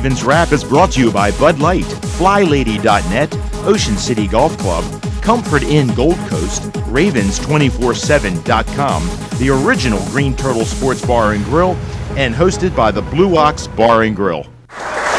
Ravens Wrap is brought to you by Bud Light, FlyLady.net, Ocean City Golf Club, Comfort Inn Gold Coast, Ravens247.com, the original Green Turtle Sports Bar and Grill, and hosted by the Blue Ox Bar and Grill.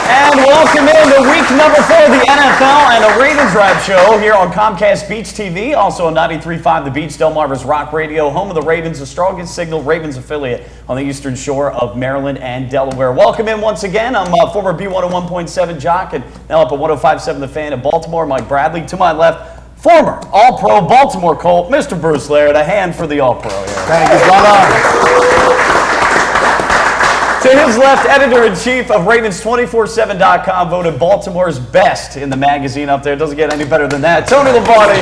And welcome into week number 4 of the NFL and a Ravens Wrap show here on Comcast Beach TV, also on 93.5 The Beach, Delmarva's Rock Radio, home of the Ravens, the strongest signal Ravens affiliate on the eastern shore of Maryland and Delaware. Welcome in once again. I'm former B101.7 jock and now up at 105.7 The Fan in Baltimore, Mike Bradley. To my left, former All-Pro Baltimore Colt, Mr. Bruce Laird. A hand for the All-Pro here. Thank you, brother. To his left, editor-in-chief of Ravens247.com, voted Baltimore's best in the magazine up there. Doesn't get any better than that. Tony Lombardi.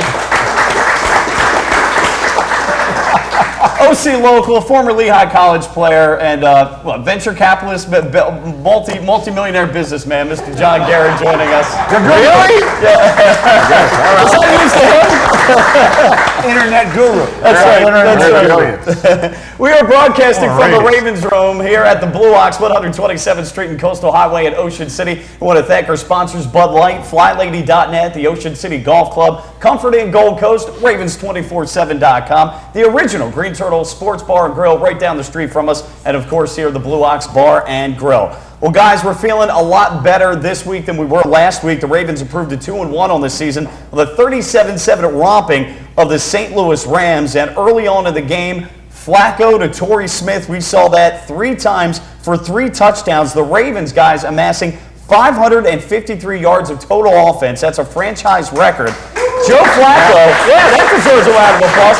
OC local, former Lehigh College player, and venture capitalist, multi-millionaire businessman, Mr. John Garrett joining us. Really? Yeah. Is that news to him? Internet guru. That's right. That's right. We are broadcasting from the Ravens Room here at the Blue Ox, 127th Street and Coastal Highway in Ocean City. We want to thank our sponsors, Bud Light, FlyLady.net, the Ocean City Golf Club, Comfort Inn Gold Coast, Ravens247.com, the original Green Turtle Sports Bar and Grill right down the street from us, and of course here the Blue Ox Bar and Grill. Well, guys, we're feeling a lot better this week than we were last week. The Ravens improved to 2-1 on this season with a 37-7 romping of the St. Louis Rams. And early on in the game, Flacco to Torrey Smith, we saw that 3 times for 3 touchdowns. The Ravens, guys, amassing 553 yards of total offense. That's a franchise record. Joe Flacco, yeah, that deserves a round of applause.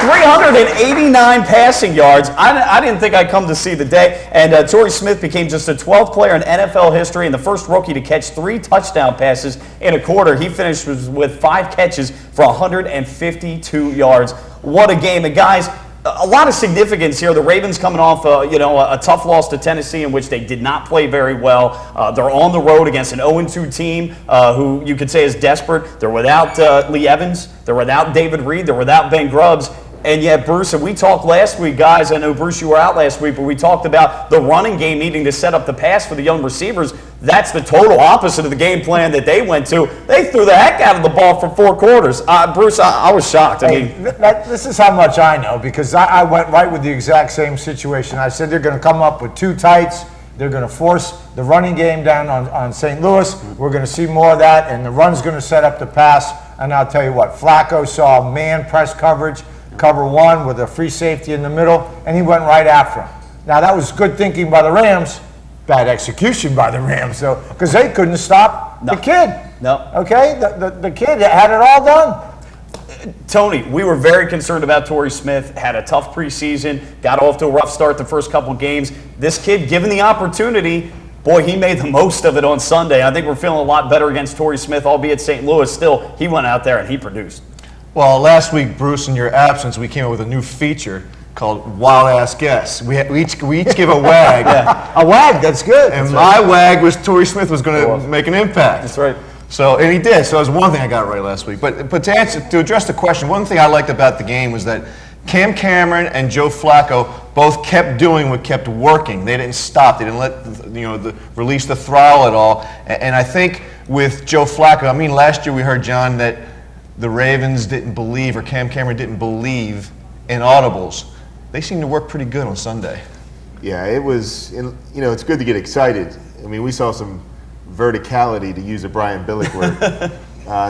389 passing yards. I didn't think I'd come to see the day. And Torrey Smith became just the 12th player in NFL history and the first rookie to catch 3 touchdown passes in a quarter. He finished with 5 catches for 152 yards. What a game. And guys, a lot of significance here. The Ravens coming off a tough loss to Tennessee in which they did not play very well. They're on the road against an 0-2 team who you could say is desperate. They're without Lee Evans. They're without David Reed. They're without Ben Grubbs. And yet, Bruce, and we talked last week, guys, I know, Bruce, you were out last week, but we talked about the running game needing to set up the pass for the young receivers. That's the total opposite of the game plan that they went to. They threw the heck out of the ball for 4 quarters. Bruce, I was shocked. This is how much I know, because I went right with the exact same situation. I said they're going to come up with 2 tights. They're going to force the running game down on St. Louis. We're going to see more of that, and the run's going to set up the pass. And I'll tell you what, Flacco saw man press coverage, cover 1 with a free safety in the middle, and he went right after him. Now, that was good thinking by the Rams, bad execution by the Rams, though, because they couldn't stop the kid. No. Okay? The kid had it all done. Tony, we were very concerned about Torrey Smith, had a tough preseason, got off to a rough start the first couple games. This kid, given the opportunity, boy, he made the most of it on Sunday. I think we're feeling a lot better against Torrey Smith, albeit St. Louis. Still, he went out there and he produced. Well, last week, Bruce, in your absence, we came up with a new feature called Wild Ass Guess. We each give a wag. A wag, that's good. And my wag was Torrey Smith was going to make an impact. That's right. So, and he did. So that was one thing I got right last week. But to address the question, one thing I liked about the game was that Cam Cameron and Joe Flacco both kept doing what kept working. They didn't stop. They didn't let release the throttle at all. And I think with Joe Flacco, I mean, last year we heard, John, that the Ravens didn't believe, or Cam Cameron didn't believe in audibles. They seemed to work pretty good on Sunday. Yeah, it was, it's good to get excited. I mean, we saw some verticality, to use a Brian Billick word,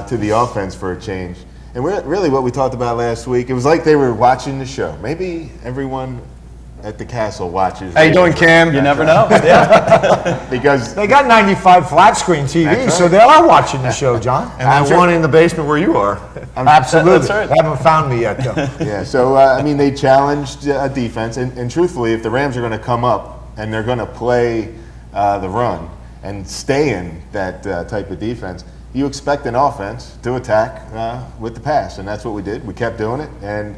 to the offense for a change. And really what we talked about last week, it was like they were watching the show. Maybe everyone at the castle watches. How you doing, Cam? You never know. Yeah. Because they got 95 flat screen TVs, so they are watching the show, John. And that one in the basement where you are. Absolutely. That's right. They haven't found me yet, though. Yeah, so, they challenged defense. And truthfully, if the Rams are going to come up and they're going to play the run and stay in that type of defense, you expect an offense to attack with the pass. And that's what we did. We kept doing it. And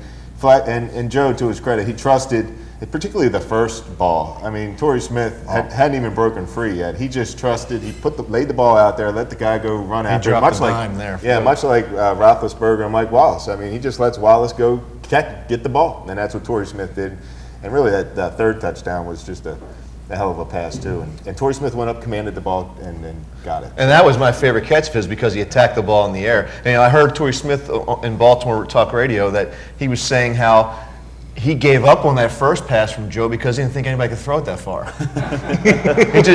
Joe, to his credit, he trusted, particularly the first ball. I mean, Torrey Smith hadn't even broken free yet. He just trusted. He laid the ball out there, let the guy go run after it. Much like Roethlisberger and Mike Wallace. I mean, he just lets Wallace go get the ball, and that's what Torrey Smith did. And really, that third touchdown was just a a hell of a pass too. And Torrey Smith went up, commanded the ball, and then got it. And that was my favorite catch of his because he attacked the ball in the air. And I heard Torrey Smith in Baltimore Talk Radio that he was saying how he gave up on that first pass from Joe because he didn't think anybody could throw it that far.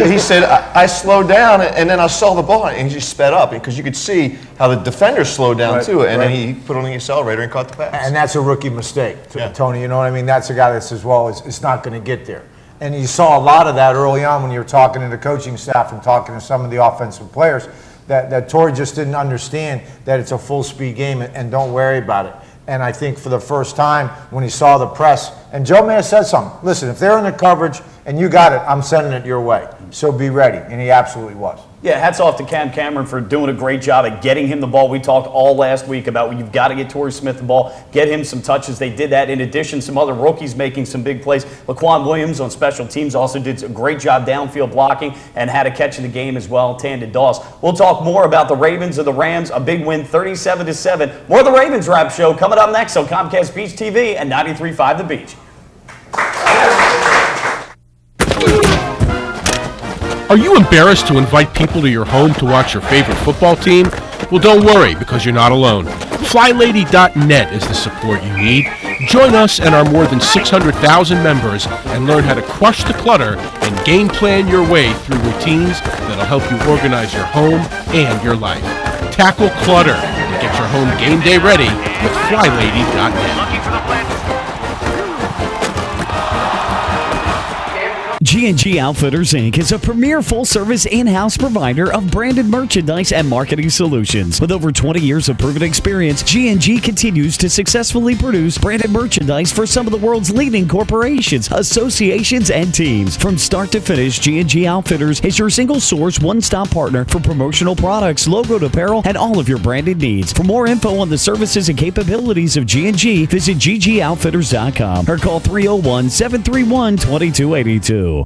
He said, I slowed down and then I saw the ball and he just sped up because you could see how the defender slowed down too. And then he put on the accelerator and caught the pass. And that's a rookie mistake, Tony. You know what I mean? That's a guy that says, well, it's not going to get there. And you saw a lot of that early on when you were talking to the coaching staff and talking to some of the offensive players, that Torrey just didn't understand that it's a full-speed game and don't worry about it. And I think for the first time when he saw the press, and Joe may have said something, listen, if they're in the coverage and you got it, I'm sending it your way. So be ready. And he absolutely was. Yeah, hats off to Cam Cameron for doing a great job at getting him the ball. We talked all last week about you've got to get Torrey Smith the ball, get him some touches. They did that. In addition, some other rookies making some big plays. Laquan Williams on special teams also did a great job downfield blocking and had a catch in the game as well. Tandon Doss. We'll talk more about the Ravens and the Rams. A big win, 37-7. More of the Ravens Wrap Show coming up next on Comcast Beach TV and 93.5 The Beach. Are you embarrassed to invite people to your home to watch your favorite football team? Well, don't worry, because you're not alone. FlyLady.net is the support you need. Join us and our more than 600,000 members and learn how to crush the clutter and game plan your way through routines that'll help you organize your home and your life. Tackle clutter and get your home game day ready with FlyLady.net. G&G Outfitters, Inc. is a premier full-service in-house provider of branded merchandise and marketing solutions. With over 20 years of proven experience, G&G continues to successfully produce branded merchandise for some of the world's leading corporations, associations, and teams. From start to finish, G&G Outfitters is your single-source, one-stop partner for promotional products, logoed apparel, and all of your branded needs. For more info on the services and capabilities of G&G, visit ggoutfitters.com or call 301-731-2282.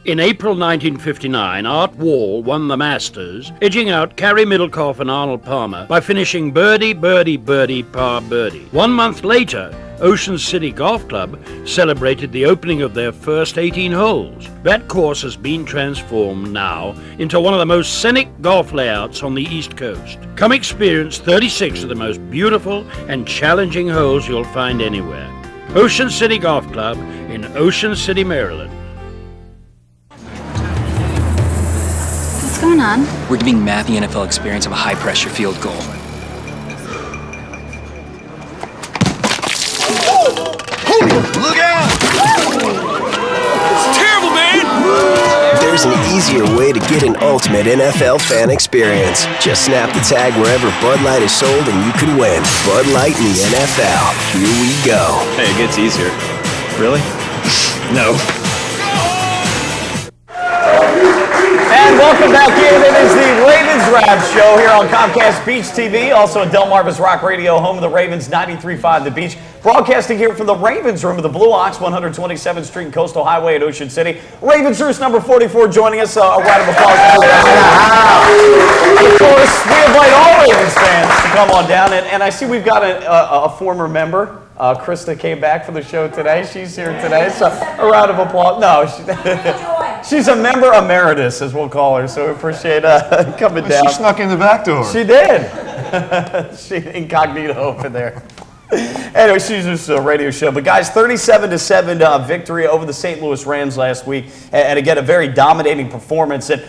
In April 1959, Art Wall won the Masters, edging out Carey Middlecoff and Arnold Palmer by finishing birdie, birdie, birdie, par birdie. 1 month later, Ocean City Golf Club celebrated the opening of their first 18 holes. That course has been transformed now into one of the most scenic golf layouts on the East Coast. Come experience 36 of the most beautiful and challenging holes you'll find anywhere. Ocean City Golf Club in Ocean City, Maryland. What's going on? We're giving Matt the NFL experience of a high-pressure field goal. Look out! It's terrible, man! There's an easier way to get an ultimate NFL fan experience. Just snap the tag wherever Bud Light is sold and you could win. Bud Light in the NFL. Here we go. Hey, it gets easier. Really? No. And welcome back in. It is the Ravens Wrap Show here on Comcast Beach TV, also at Delmarva's Rock Radio, home of the Ravens, 93.5 The Beach. Broadcasting here from the Ravens Room of the Blue Ox, 127th Street and Coastal Highway at Ocean City. Ravens Roost number 44 joining us. A round of applause. And of course, we invite all Ravens fans to come on down. And I see we've got a former member. Krista came back for the show today. She's here today, so a round of applause. No, she's a member emeritus, as we'll call her, so we appreciate coming down. She snuck in the back door. She did. She incognito over there. Anyway, she's just a radio show. But guys, 37-7 victory over the St. Louis Rams last week, and again a very dominating performance. And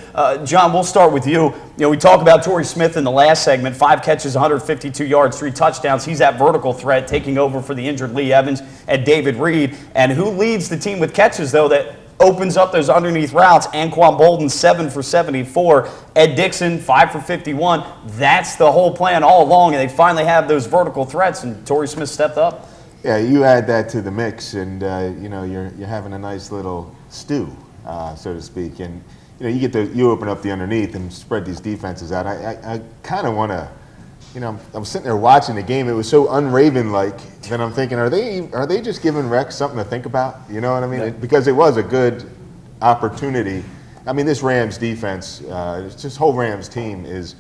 John, we'll start with you. You know, we talked about Torrey Smith in the last segment. 5 catches, 152 yards, 3 touchdowns. He's that vertical threat, taking over for the injured Lee Evans and David Reed. And who leads the team with catches though? That opens up those underneath routes. Anquan Bolden, 7 for 74. Ed Dixon, 5 for 51. That's the whole plan all along, and they finally have those vertical threats, and Torrey Smith stepped up. Yeah, you add that to the mix, and you know you're having a nice little stew, so to speak. And you know you open up the underneath and spread these defenses out. I kind of want to. You know, I'm sitting there watching the game. It was so un-Raven-like that I'm thinking, are they just giving Rex something to think about? You know what I mean? Yeah. Because it was a good opportunity. I mean, this Rams defense, this whole Rams team is,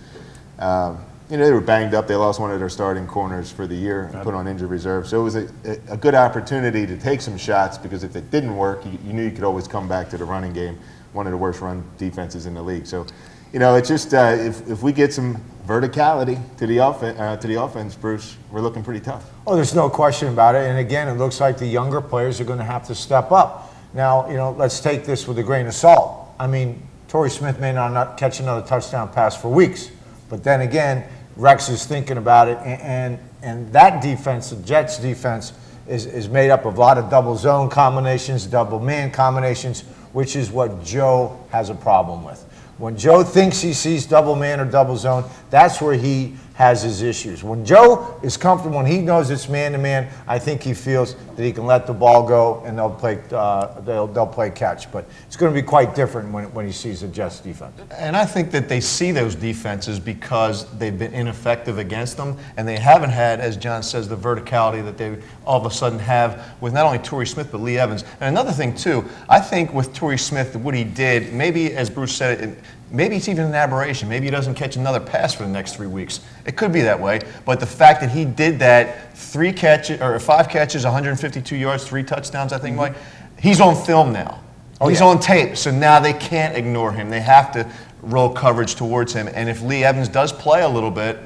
you they were banged up. They lost one of their starting corners for the year and put on injured reserve. So it was a good opportunity to take some shots, because if it didn't work, you knew you could always come back to the running game, one of the worst run defenses in the league. So, it's just if we get some verticality to the offense, Bruce, we're looking pretty tough. Oh, there's no question about it. And again, it looks like the younger players are going to have to step up. Now, let's take this with a grain of salt. I mean, Torrey Smith may not catch another touchdown pass for weeks. But then again, Rex is thinking about it. And that defense, the Jets defense, is made up of a lot of double zone combinations, double man combinations, which is what Joe has a problem with. When Joe thinks he sees double man or double zone, that's where he has his issues. When Joe is comfortable, when he knows it's man-to-man, I think he feels that he can let the ball go and they'll play catch. But it's going to be quite different when he sees the Jets defense. And I think that they see those defenses because they've been ineffective against them, and they haven't had, as John says, the verticality that they all of a sudden have with not only Torrey Smith but Lee Evans. And another thing, too, I think with Torrey Smith, what he did, maybe, as Bruce said, maybe it's even an aberration. Maybe he doesn't catch another pass for the next 3 weeks. It could be that way. But the fact that he did that 5 catches, 152 yards, 3 touchdowns, I think, Mike, he's on film now. He's on tape. So now they can't ignore him. They have to roll coverage towards him. And if Lee Evans does play a little bit,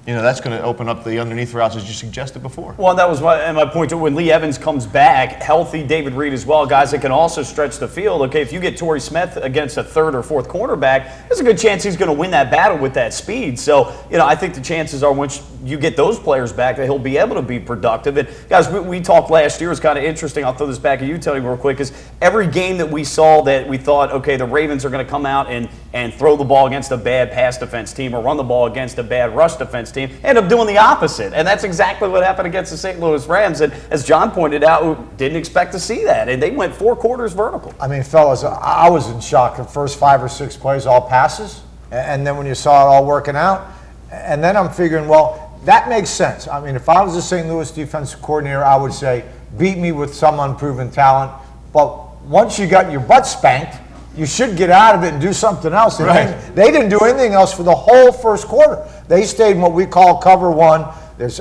that's going to open up the underneath routes, as you suggested before. Well, that was my point. When Lee Evans comes back, healthy, David Reed as well, guys that can also stretch the field. Okay, if you get Torrey Smith against a third or fourth cornerback, there's a good chance he's going to win that battle with that speed. So, I think the chances are once you get those players back, that he'll be able to be productive. And, guys, we talked last year. It's kind of interesting. I'll throw this back at you, Tony, real quick, is every game that we saw that we thought, okay, the Ravens are going to come out and throw the ball against a bad pass defense team or run the ball against a bad rush defense team, end up doing the opposite. And that's exactly what happened against the St. Louis Rams. And as John pointed out, didn't expect to see that. And they went 4 quarters vertical. I mean, fellas, I was in shock. The first 5 or 6 plays, all passes. And then when you saw it all working out, and then I'm figuring, well, that makes sense. I mean, if I was the St. Louis defensive coordinator, I would say, beat me with some unproven talent. But once you got your butt spanked, you should get out of it and do something else. Right. They didn't do anything else for the whole first quarter. They stayed in what we call cover one.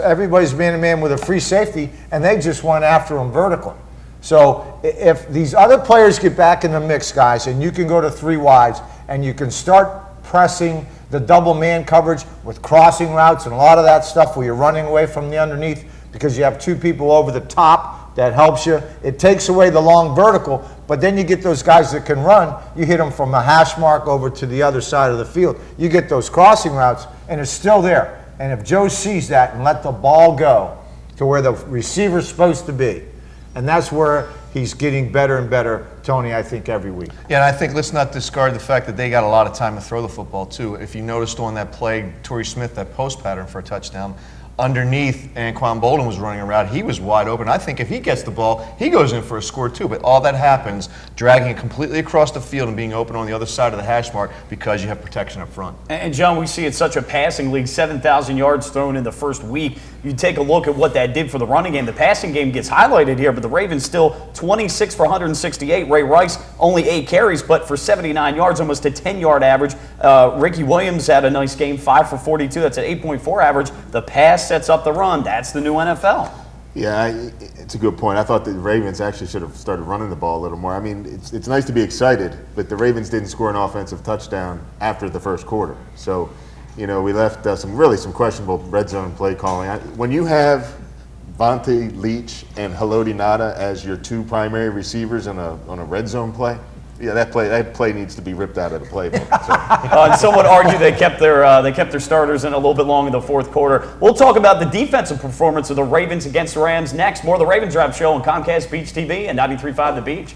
Everybody's man-to-man with a free safety, and they just went after them vertically. So if these other players get back in the mix, guys, and you can go to 3 wides, and you can start pressing the double man coverage with crossing routes and a lot of that stuff where you're running away from the underneath because you have 2 people over the top, that helps you. It takes away the long vertical, but then you get those guys that can run. You hit them from a hash mark over to the other side of the field. You get those crossing routes, and it's still there. And if Joe sees that and let the ball go to where the receiver's supposed to be, and that's where he's getting better and better, Tony, I think, every week. Yeah, and I think let's not discard the fact that they got a lot of time to throw the football, too. If you noticed on that play, Torrey Smith, that post pattern for a touchdown, underneath Anquan Bolden was running around. He was wide open. I think if he gets the ball, he goes in for a score too. But all that happens, dragging it completely across the field and being open on the other side of the hash mark because you have protection up front. And John, we see it's such a passing league, 7,000 yards thrown in the first week. You take a look at what that did for the running game. The passing game gets highlighted here, but the Ravens still 26 for 168. Ray Rice only 8 carries, but for 79 yards, almost a 10-yard average. Ricky Williams had a nice game, 5 for 42. That's an 8.4 average. The pass sets up the run. That's the new NFL. Yeah, it's a good point. I thought the Ravens actually should have started running the ball a little more. I mean, it's nice to be excited, but the Ravens didn't score an offensive touchdown after the first quarter. So, we left some questionable red zone play calling. When you have Vontae Leach and Haloti Ngata as your 2 primary receivers on a red zone play, yeah, that play needs to be ripped out of the playbook. So. And some would argue they kept their starters in a little bit long in the fourth quarter. We'll talk about the defensive performance of the Ravens against the Rams next. More of the Ravens Drive Show on Comcast Beach TV and 93.5 The Beach.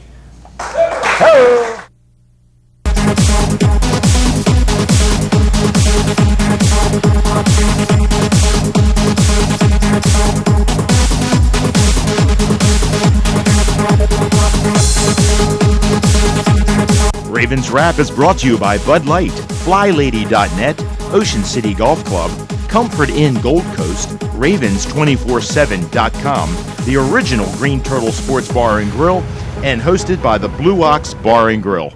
Hey! Ravens Wrap is brought to you by Bud Light, FlyLady.net, Ocean City Golf Club, Comfort Inn Gold Coast, Ravens247.com, the original Green Turtle Sports Bar and Grill, and hosted by the Blue Ox Bar and Grill.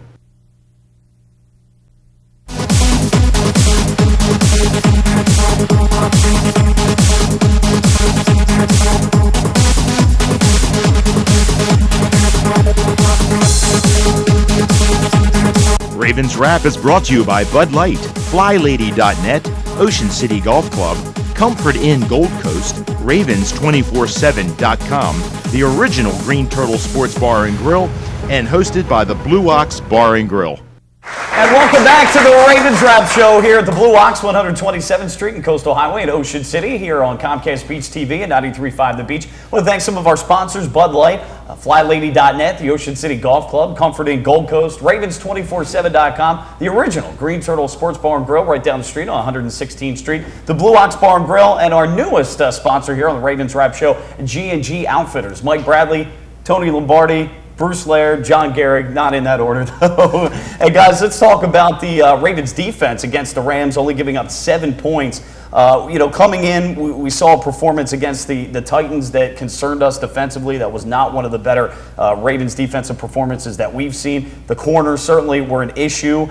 Ravens Wrap is brought to you by Bud Light, FlyLady.net, Ocean City Golf Club, Comfort Inn Gold Coast, Ravens247.com, the original Green Turtle Sports Bar and Grill, and hosted by the Blue Ox Bar and Grill. And welcome back to the Ravens Wrap Show here at the Blue Ox, 127th Street and Coastal Highway in Ocean City, here on Comcast Beach TV and 93.5 The Beach. I want to thank some of our sponsors, Bud Light, FlyLady.net, the Ocean City Golf Club, Comfort Inn Gold Coast, Ravens247.com, the original Green Turtle Sports Bar and Grill right down the street on 116th Street, the Blue Ox Bar and Grill, and our newest sponsor here on the Ravens Wrap Show, G&G Outfitters. Mike Bradley, Tony Lombardi, Bruce Laird, John Gehrig, not in that order though. Hey guys, let's talk about the Ravens defense against the Rams, only giving up 7 points. Coming in, we saw a performance against the Titans that concerned us defensively. That was not one of the better Ravens defensive performances that we've seen. The corners certainly were an issue.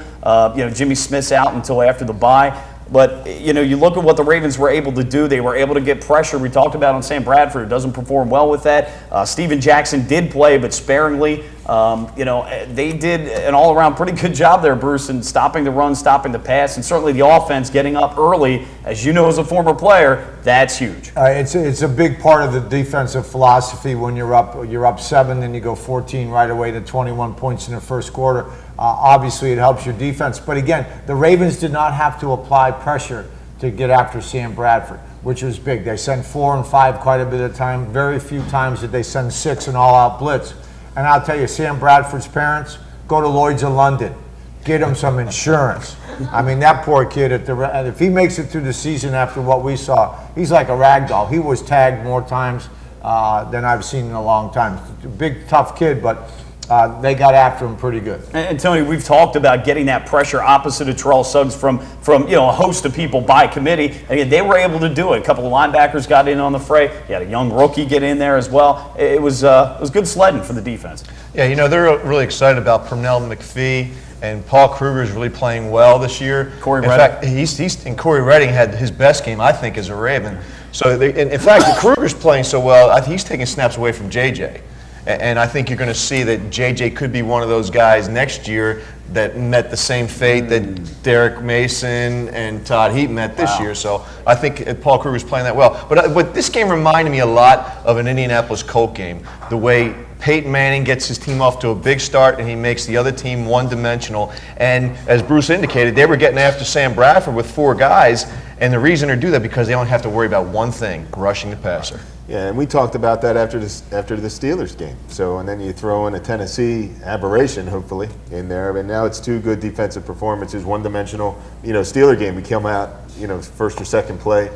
Jimmy Smith's out until after the bye. But, you look at what the Ravens were able to do. They were able to get pressure. We talked about on Sam Bradford, who doesn't perform well with that. Steven Jackson did play, but sparingly. They did an all-around pretty good job there, Bruce, in stopping the run, stopping the pass, and certainly the offense getting up early. As you know as a former player, that's huge. It's a big part of the defensive philosophy when you're up 7, then you go 14 right away to 21 points in the first quarter. Obviously, it helps your defense. But again, the Ravens did not have to apply pressure to get after Sam Bradford, which was big. They sent 4 and 5 quite a bit of time. Very few times did they send 6 and all-out blitz. And I'll tell you, Sam Bradford's parents, go to Lloyd's of London. Get him some insurance. I mean, that poor kid, if he makes it through the season after what we saw, he's like a rag doll. He was tagged more times than I've seen in a long time. Big, tough kid, but they got after him pretty good. And Tony, we've talked about getting that pressure opposite of Terrell Suggs from a host of people by committee. And again, they were able to do it. A couple of linebackers got in on the fray. You had a young rookie get in there as well. It was good sledding for the defense. Yeah, they're really excited about Pernell McPhee. And Paul Kruger is really playing well this year. Corey Redding. In fact, Corey Redding had his best game, I think, as a Raven. So, in fact, Kruger's playing so well, I think he's taking snaps away from JJ. And I think you're going to see that JJ could be one of those guys next year that met the same fate that Derek Mason and Todd Heap met this year. So I think Paul Kruger's playing that well. But this game reminded me a lot of an Indianapolis Colt game. The way Peyton Manning gets his team off to a big start and he makes the other team one-dimensional. And as Bruce indicated, they were getting after Sam Bradford with 4 guys. And the reason they do that because they only have to worry about one thing, rushing the passer. Yeah, and we talked about that after the Steelers game. So, and then you throw in a Tennessee aberration, hopefully, in there. And now it's 2 good defensive performances, one-dimensional. Steeler game, we come out, first or second play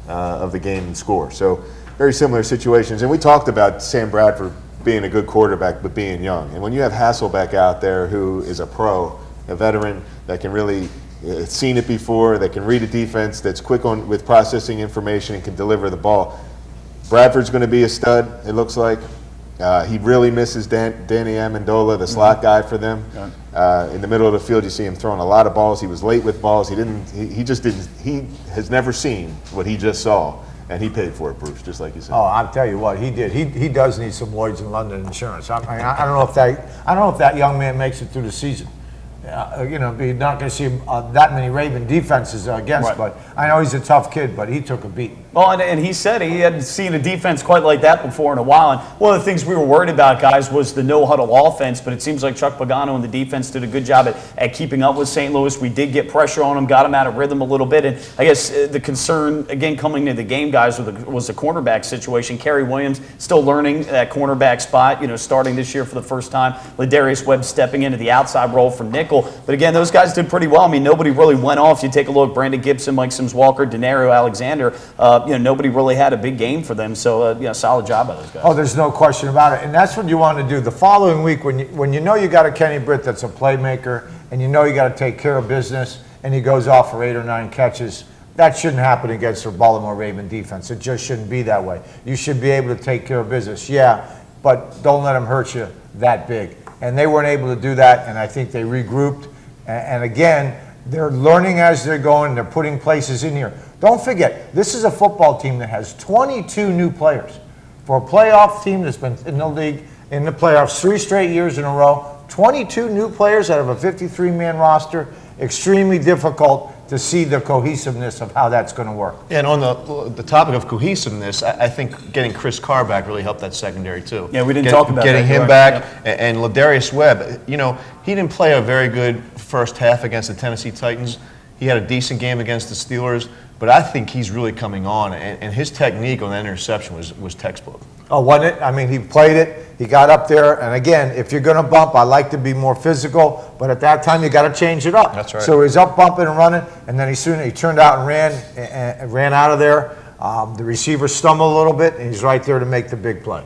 of the game and score. So, very similar situations. And we talked about Sam Bradford being a good quarterback, but being young. And when you have Hasselbeck out there, who is a pro, a veteran that can really seen it before, that can read a defense, that's quick with processing information and can deliver the ball. Bradford's going to be a stud, it looks like. He really misses Danny Amendola, the slot guy for them. In the middle of the field, you see him throwing a lot of balls. He was late with balls. He has never seen what he just saw, and he paid for it, Bruce, just like you said. Oh, I'll tell you what, he did. He does need some Lloyd's in London insurance. I don't know if that young man makes it through the season. You're not going to see that many Raven defenses against, right. But I know he's a tough kid, but he took a beat. Well, and he said he hadn't seen a defense quite like that before in a while. And one of the things we were worried about, guys, was the no-huddle offense. But it seems like Chuck Pagano and the defense did a good job at keeping up with St. Louis. We did get pressure on him, got him out of rhythm a little bit. And I guess the concern, again, coming into the game, guys, was the cornerback situation. Kerry Williams still learning that cornerback spot, starting this year for the first time. Ladarius Webb stepping into the outside role from nickel. But again, those guys did pretty well. I mean, nobody really went off. You take a look, Brandon Gibson, Mike Sims-Walker, Denario Alexander, nobody really had a big game for them. So, solid job by those guys. Oh, there's no question about it. And that's what you want to do. The following week, when you know you got a Kenny Britt that's a playmaker, and you know you got to take care of business, and he goes off for 8 or 9 catches, that shouldn't happen against the Baltimore Raven defense. It just shouldn't be that way. You should be able to take care of business. Yeah, but don't let them hurt you that big. And they weren't able to do that, and I think they regrouped. And again, they're learning as they're going. They're putting places in here. Don't forget, this is a football team that has 22 new players. For a playoff team that's been in the league, in the playoffs 3 straight years in a row, 22 new players out of a 53-man roster. Extremely difficult to see the cohesiveness of how that's going to work. And on the topic of cohesiveness, I think getting Chris Carr back really helped that secondary too. Yeah, we didn't talk about getting that. him back, and Ladarius Webb. You know, he didn't play a very good first half against the Tennessee Titans. He had a decent game against the Steelers, but I think he's really coming on, and his technique on that interception was textbook. Oh, wasn't it? I mean, he played it. He got up there, and again, if you're going to bump, I like to be more physical, but at that time you got to change it up. That's right. So he's up bumping and running, and then he turned out and ran out of there. The receiver stumbled a little bit, and he's right there to make the big play.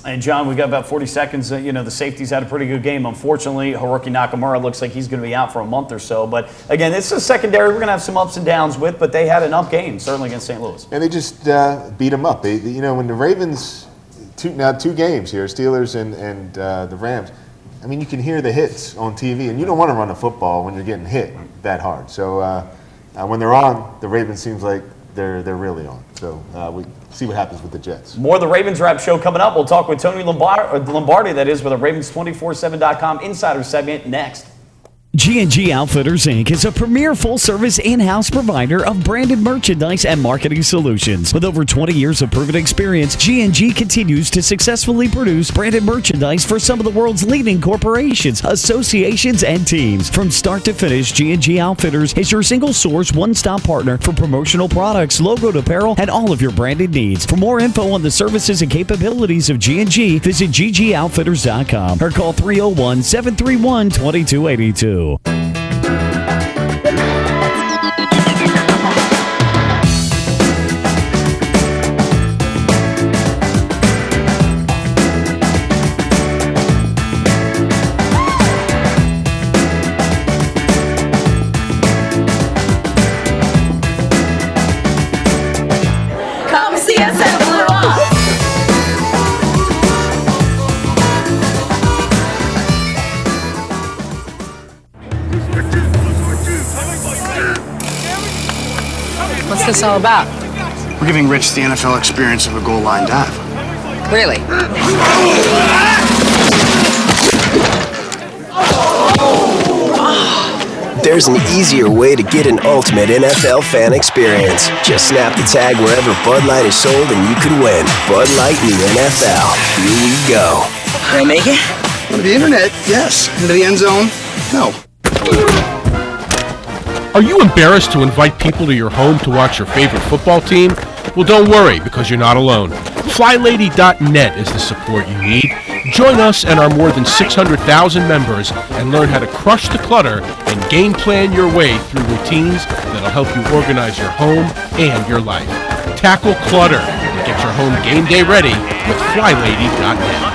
And John, we got about 40 seconds. The safeties had a pretty good game. Unfortunately, Haruki Nakamura looks like he's going to be out for a month or so. But again, this is a secondary we're going to have some ups and downs with, but they had an up game, certainly against St. Louis. And they just beat them up. When the Ravens, two games here, Steelers and the Rams, I mean, you can hear the hits on TV, and you don't want to run a football when you're getting hit that hard. So when they're on, the Ravens seems like they're really on. So we see what happens with the Jets. More of the Ravens Wrap Show coming up. We'll talk with Tony Lombardi, that is, with a Ravens247.com Insider segment next. G&G Outfitters, Inc. is a premier full-service in-house provider of branded merchandise and marketing solutions. With over 20 years of proven experience, G&G continues to successfully produce branded merchandise for some of the world's leading corporations, associations, and teams. From start to finish, G&G Outfitters is your single-source, one-stop partner for promotional products, logoed apparel, and all of your branded needs. For more info on the services and capabilities of G&G, visit ggoutfitters.com or call 301-731-2282. Come see us at Blue Ox. What's this all about? We're giving Rich the NFL experience of a goal line dive. Really? There's an easier way to get an ultimate NFL fan experience. Just snap the tag wherever Bud Light is sold and you can win. Bud Light in the NFL. Here we go. Can I make it? On the internet, yes. Into the end zone, no. Are you embarrassed to invite people to your home to watch your favorite football team? Well, don't worry, because you're not alone. FlyLady.net is the support you need. Join us and our more than 600,000 members and learn how to crush the clutter and game plan your way through routines that'll help you organize your home and your life. Tackle clutter and get your home game day ready with FlyLady.net.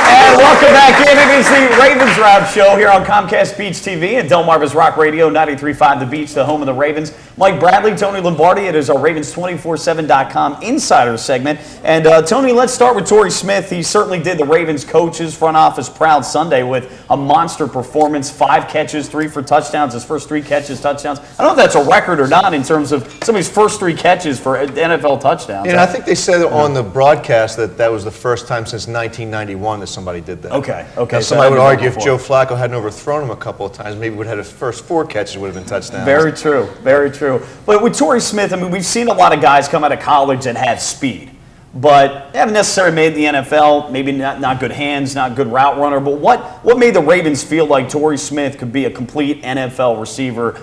And welcome back in. It is the Ravens Wrap Show here on Comcast Beach TV and Delmarva's Rock Radio 93.5 The Beach, the home of the Ravens. Mike Bradley, Tony Lombardi. It is our Ravens247.com Insider segment. And Tony, let's start with Torrey Smith. He certainly did the Ravens coaches front office proud Sunday with a monster performance. 5 catches, 3 for touchdowns. His first 3 catches, touchdowns. I don't know if that's a record or not in terms of somebody's first 3 catches for NFL touchdowns. And I think they said on the broadcast that was the first time since 1991 that somebody did that. Okay. Now, somebody would argue if Joe Flacco hadn't overthrown him a couple of times, maybe would have had his first 4 catches would have been touchdowns. Very true. Very true. But with Torrey Smith, I mean, we've seen a lot of guys come out of college that have speed, but they haven't necessarily made the NFL. Maybe not good hands, not good route runner. But what made the Ravens feel like Torrey Smith could be a complete NFL receiver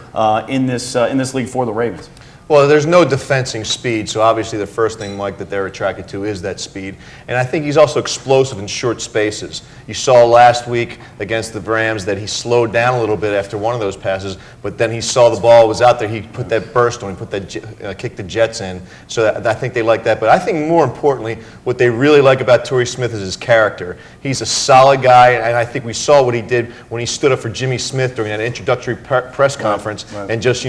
in this league for the Ravens? Well, there's no defensing speed, so obviously the first thing, Mike, that they're attracted to is that speed. And I think he's also explosive in short spaces. You saw last week against the Rams that he slowed down a little bit after one of those passes, but then he saw the ball was out there. He put that burst on, he put that kicked the Jets in. So I think they like that. But I think more importantly, what they really like about Torrey Smith is his character. He's a solid guy, and I think we saw what he did when he stood up for Jimmy Smith during that introductory press conference and just,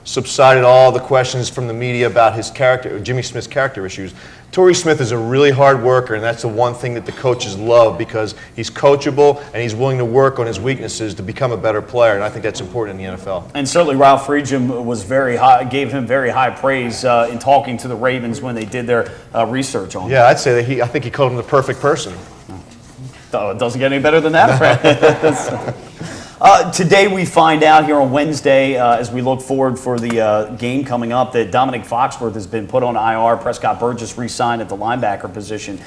subsided all the questions questions from the media about his character, Jimmy Smith's character issues. Torrey Smith is a really hard worker, and that's the one thing that the coaches love because he's coachable and he's willing to work on his weaknesses to become a better player, and I think that's important in the NFL. And certainly Ralph Friedgen was gave him very high praise in talking to the Ravens when they did their research on him. Yeah, I'd say that I think he called him the perfect person. Oh, it doesn't get any better than that. Today we find out here on Wednesday, as we look forward for the game coming up, that Dominic Foxworth has been put on IR. Prescott Burgess re-signed at the linebacker position.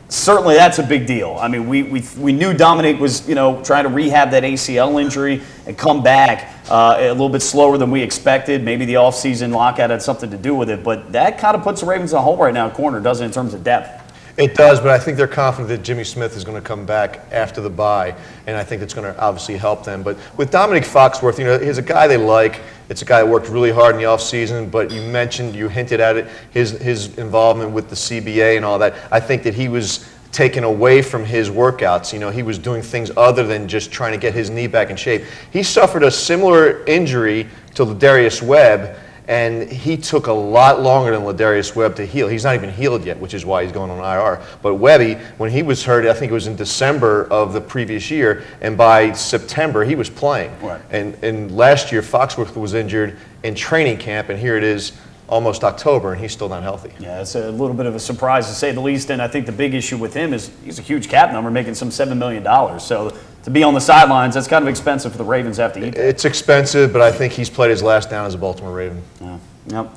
Certainly that's a big deal. I mean, we knew Dominic was trying to rehab that ACL injury and come back a little bit slower than we expected. Maybe the offseason lockout had something to do with it, but that kind of puts the Ravens in a hole right now, corner, doesn't it, in terms of depth? It does, but I think they're confident that Jimmy Smith is going to come back after the bye, and I think it's going to obviously help them. But with Dominic Foxworth, he's a guy they like. It's a guy that worked really hard in the offseason, but you hinted at it, his involvement with the CBA and all that. I think that he was taken away from his workouts. He was doing things other than just trying to get his knee back in shape. He suffered a similar injury to Ladarius Webb, and he took a lot longer than Ladarius Webb to heal. He's not even healed yet, which is why he's going on IR. But Webby, when he was hurt, I think it was in December of the previous year, and by September he was playing. Right. And last year Foxworth was injured in training camp, and here it is almost October, and he's still not healthy. Yeah, it's a little bit of a surprise to say the least, and I think the big issue with him is he's a huge cap number, making some $7 million. So to be on the sidelines, that's kind of expensive for the Ravens to have to eat that. It's expensive, but I think he's played his last down as a Baltimore Raven. Yeah. Yep.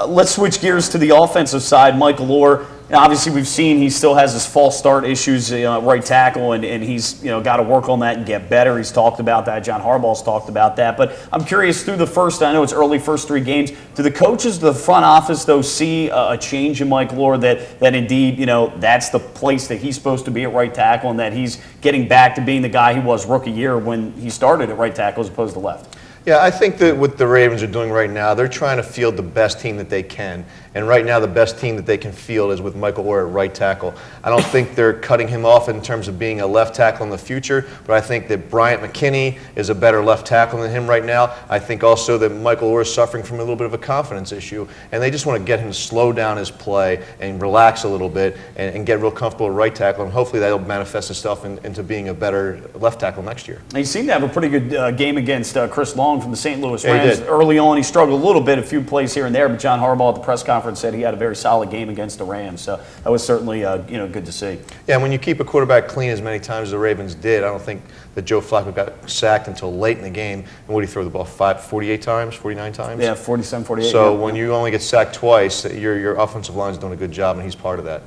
Let's switch gears to the offensive side. Michael Orr, obviously we've seen he still has his false start issues, right tackle, and he's got to work on that and get better. He's talked about that. John Harbaugh's talked about that. But I'm curious, through the I know it's early first 3 games, do the coaches, the front office, though, see a change in Michael Orr that indeed, that's the place that he's supposed to be at right tackle, and that he's getting back to being the guy he was rookie year when he started at right tackle as opposed to left? Yeah, I think that what the Ravens are doing right now, they're trying to field the best team that they can. And right now, the best team that they can field is with Michael Orr at right tackle. I don't think they're cutting him off in terms of being a left tackle in the future, but I think that Bryant McKinney is a better left tackle than him right now. I think also that Michael Orr is suffering from a little bit of a confidence issue, and they just want to get him to slow down his play and relax a little bit and get real comfortable at right tackle, and hopefully that'll manifest itself into being a better left tackle next year. He seemed to have a pretty good game against Chris Long from the St. Louis Yeah, Rams. Early on, he struggled a little bit, a few plays here and there, but John Harbaugh at the press conference said he had a very solid game against the Rams. So that was certainly good to see. Yeah, when you keep a quarterback clean as many times as the Ravens did, I don't think that Joe Flacco got sacked until late in the game. And what did he throw the ball? 48 times, 49 times? Yeah, 47, 48. So yeah. when you only get sacked twice, your offensive line is doing a good job, and he's part of that.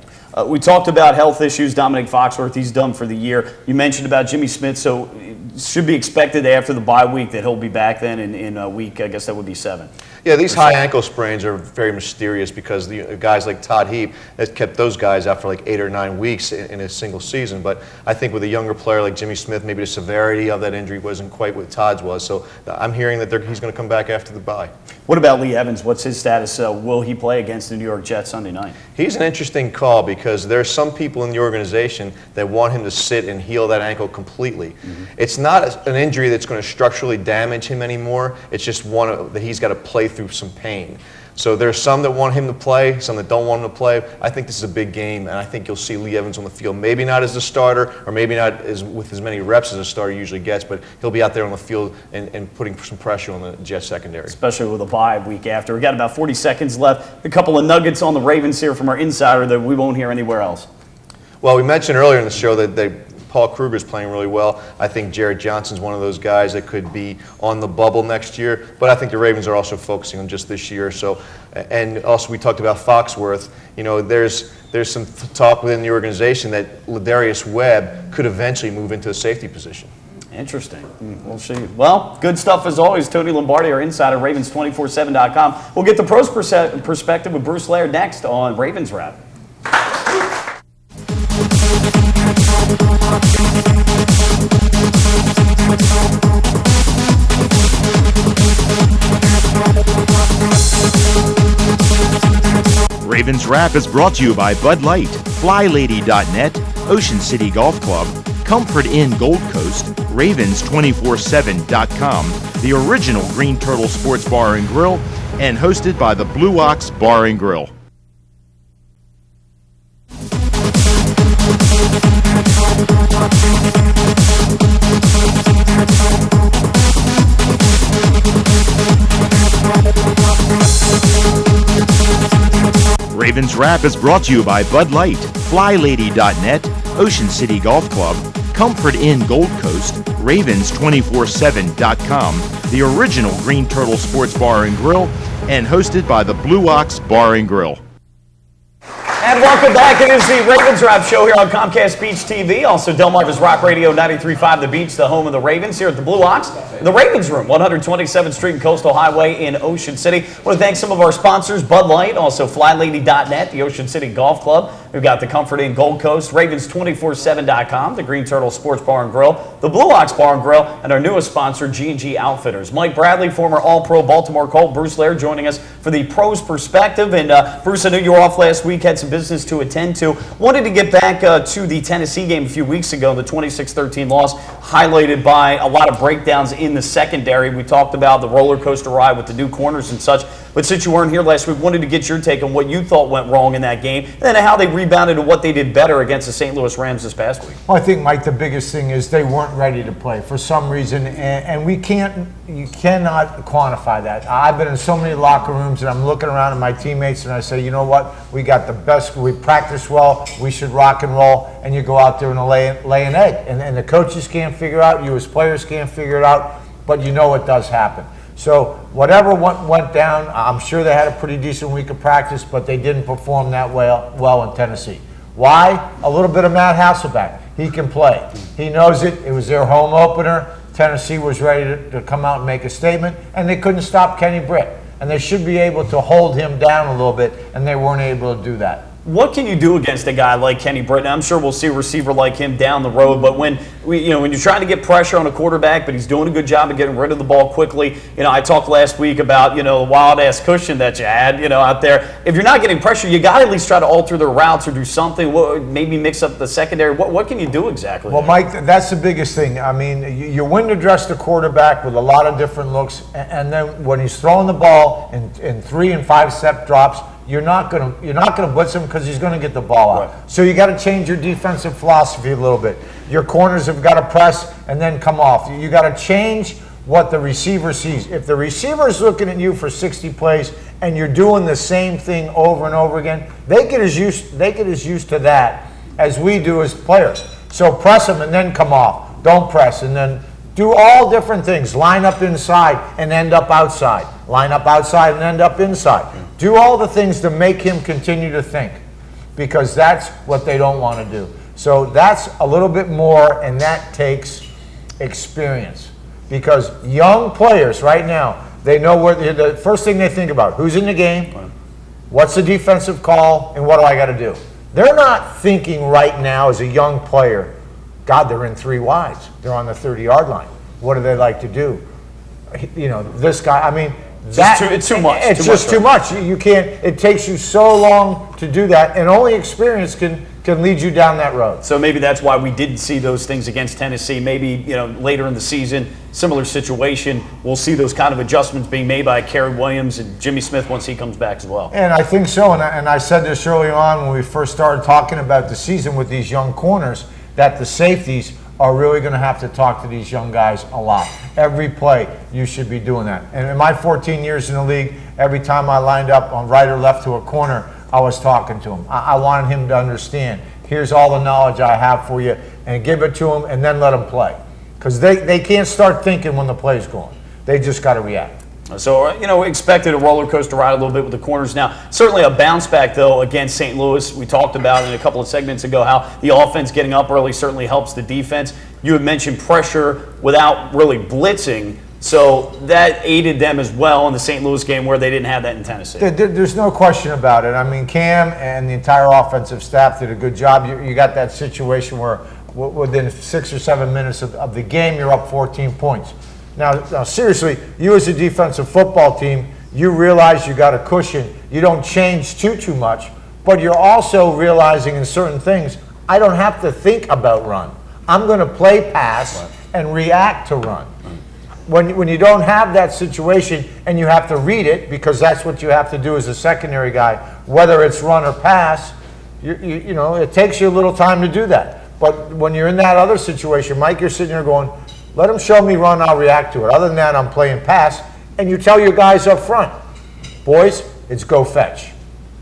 We talked about health issues. Dominic Foxworth, he's done for the year. You mentioned about Jimmy Smith, so it should be expected after the bye week that he'll be back then in a week. I guess that would be 7. Yeah, these high ankle sprains are very mysterious because the guys like Todd Heap has kept those guys out for like 8 or 9 weeks in a single season. But I think with a younger player like Jimmy Smith, maybe the severity of that injury wasn't quite what Todd's was. So I'm hearing that he's going to come back after the bye. What about Lee Evans? What's his status? Will he play against the New York Jets Sunday night? He's an interesting call because there are some people in the organization that want him to sit and heal that ankle completely. Mm-hmm. It's not an injury that's going to structurally damage him anymore. It's just one that he's got to play through some pain. So there's some that want him to play, some that don't want him to play. I think this is a big game, and I think you'll see Lee Evans on the field. Maybe not as the starter, or maybe not with as many reps as a starter usually gets, but he'll be out there on the field and putting some pressure on the Jets secondary. Especially with a bye week after. We've got about 40 seconds left. A couple of nuggets on the Ravens here from our insider that we won't hear anywhere else. Well, we mentioned earlier in the show that Paul Kruger's playing really well. I think Jared Johnson's one of those guys that could be on the bubble next year. But I think the Ravens are also focusing on just this year. So, and also we talked about Foxworth. There's some talk within the organization that Ladarius Webb could eventually move into a safety position. Interesting. We'll see. Well, good stuff as always. Tony Lombardi, our insider, Ravens247.com. We'll get the pros perspective with Bruce Laird next on Ravens Wrap. Ravens Wrap is brought to you by Bud Light, FlyLady.net, Ocean City Golf Club, Comfort Inn Gold Coast, Ravens247.com, the original Green Turtle Sports Bar and Grill, and hosted by the Blue Ox Bar and Grill. Ravens Wrap is brought to you by Bud Light, FlyLady.net, Ocean City Golf Club, Comfort Inn Gold Coast, Ravens247.com, the original Green Turtle Sports Bar and Grill, and hosted by the Blue Ox Bar and Grill. And welcome back. It is the Ravens Wrap Show here on Comcast Beach TV. Also, Delmarva's Rock Radio 93.5 The Beach, the home of the Ravens, here at the Blue Ox. The Ravens Room, 127th Street and Coastal Highway in Ocean City. I want to thank some of our sponsors, Bud Light, also FlyLady.net, the Ocean City Golf Club. We've got the Comfort Inn Gold Coast, Ravens247.com, the Green Turtle Sports Bar and Grill, the Blue Ox Bar and Grill, and our newest sponsor, G&G Outfitters. Mike Bradley, former All-Pro Baltimore Colt, Bruce Laird joining us for the Pros Perspective. And Bruce, I knew you were off last week, had some business to attend to. Wanted to get back to the Tennessee game a few weeks ago, the 26-13 loss, highlighted by a lot of breakdowns in the secondary. We talked about the roller coaster ride with the new corners and such. But since you weren't here last week, wanted to get your take on what you thought went wrong in that game, and then how they rebounded and what they did better against the St. Louis Rams this past week. Well, I think, Mike, the biggest thing is they weren't ready to play for some reason, and you cannot quantify that. I've been in so many locker rooms, and I'm looking around at my teammates, and I say, you know what? We got the best. We practice well. We should rock and roll. And you go out there and lay an egg, and the coaches can't figure it out. You as players can't figure it out, but you know it does happen. So whatever went down, I'm sure they had a pretty decent week of practice, but they didn't perform that well in Tennessee. Why? A little bit of Matt Hasselbeck. He can play. He knows it. It was their home opener. Tennessee was ready to come out and make a statement, and they couldn't stop Kenny Britt. And they should be able to hold him down a little bit, and they weren't able to do that. What can you do against a guy like Kenny Britt? Now, I'm sure we'll see a receiver like him down the road, but when you're trying to get pressure on a quarterback, but he's doing a good job of getting rid of the ball quickly. I talked last week about the wild ass cushion that you had out there. If you're not getting pressure, you got to at least try to alter their routes or do something. Maybe mix up the secondary. What can you do exactly? Well, Mike, that's the biggest thing. I mean, you win to dress the quarterback with a lot of different looks, and then when he's throwing the ball in 3 and 5 step drops, you're not going to blitz him because he's going to get the ball out. Right. So you got to change your defensive philosophy a little bit. Your corners have got to press and then come off. You got to change what the receiver sees. If the receiver is looking at you for 60 plays and you're doing the same thing over and over again, they get as used to that as we do as players. So press them and then come off. Don't press and then do all different things. Line up inside and end up outside. Line up outside and end up inside. Do all the things to make him continue to think, because that's what they don't want to do. So that's a little bit more, and that takes experience. Because young players right now, they know where the first thing they think about, who's in the game, what's the defensive call, and what do I got to do? They're not thinking right now as a young player, God, they're in 3 wides. They're on the 30-yard line. What do they like to do? This guy, I mean, it's too much. It's just too much. You can't. It takes you so long to do that, and only experience can lead you down that road. So maybe that's why we didn't see those things against Tennessee. Maybe later in the season, similar situation, we'll see those kind of adjustments being made by Kerry Williams and Jimmy Smith once he comes back as well. And I think so. And I said this early on when we first started talking about the season with these young corners, that the safeties are really going to have to talk to these young guys a lot. Every play, you should be doing that. And in my 14 years in the league, every time I lined up on right or left to a corner, I was talking to him. I wanted him to understand, here's all the knowledge I have for you, and give it to him, and then let him play. Because they can't start thinking when the play's going. They just got to react. So, expected a roller coaster ride a little bit with the corners. Now, certainly a bounce back, though, against St. Louis. We talked about in a couple of segments ago how the offense getting up early certainly helps the defense. You had mentioned pressure without really blitzing, so that aided them as well in the St. Louis game where they didn't have that in Tennessee. There's no question about it. I mean, Cam and the entire offensive staff did a good job. You got that situation where within 6 or 7 minutes of the game, you're up 14 points. Now, seriously, you as a defensive football team, you realize you got a cushion. You don't change too much, but you're also realizing in certain things, I don't have to think about run. I'm going to play pass and react to run. when you don't have that situation and you have to read it, because that's what you have to do as a secondary guy, whether it's run or pass, you know, it takes you a little time to do that. But when you're in that other situation, Mike, you're sitting there going, let them show me run, I'll react to it. Other than that, I'm playing pass. And you tell your guys up front, boys, it's go fetch.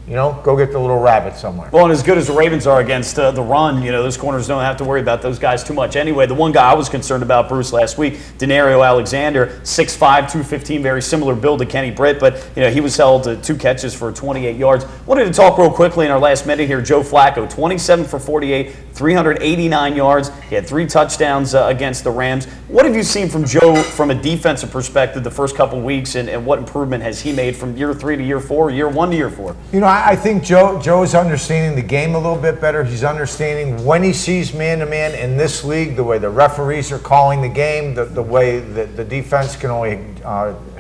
You know, go get the little rabbit somewhere. Well, and as good as the Ravens are against the run, you know, those corners don't have to worry about those guys too much anyway. The one guy I was concerned about, Bruce, last week, Denario Alexander, 6'5", 215, very similar build to Kenny Britt, but, you know, he was held to 2 catches for 28 yards. Wanted to talk real quickly in our last minute here. Joe Flacco, 27 for 48, 389 yards. He had 3 touchdowns against the Rams. What have you seen from Joe from a defensive perspective the first couple weeks, and what improvement has he made from year 3 to year 4, year 1 to year 4? You know, I think Joe is understanding the game a little bit better. He's understanding when he sees man-to-man in this league, the way the referees are calling the game, the way that the defense can only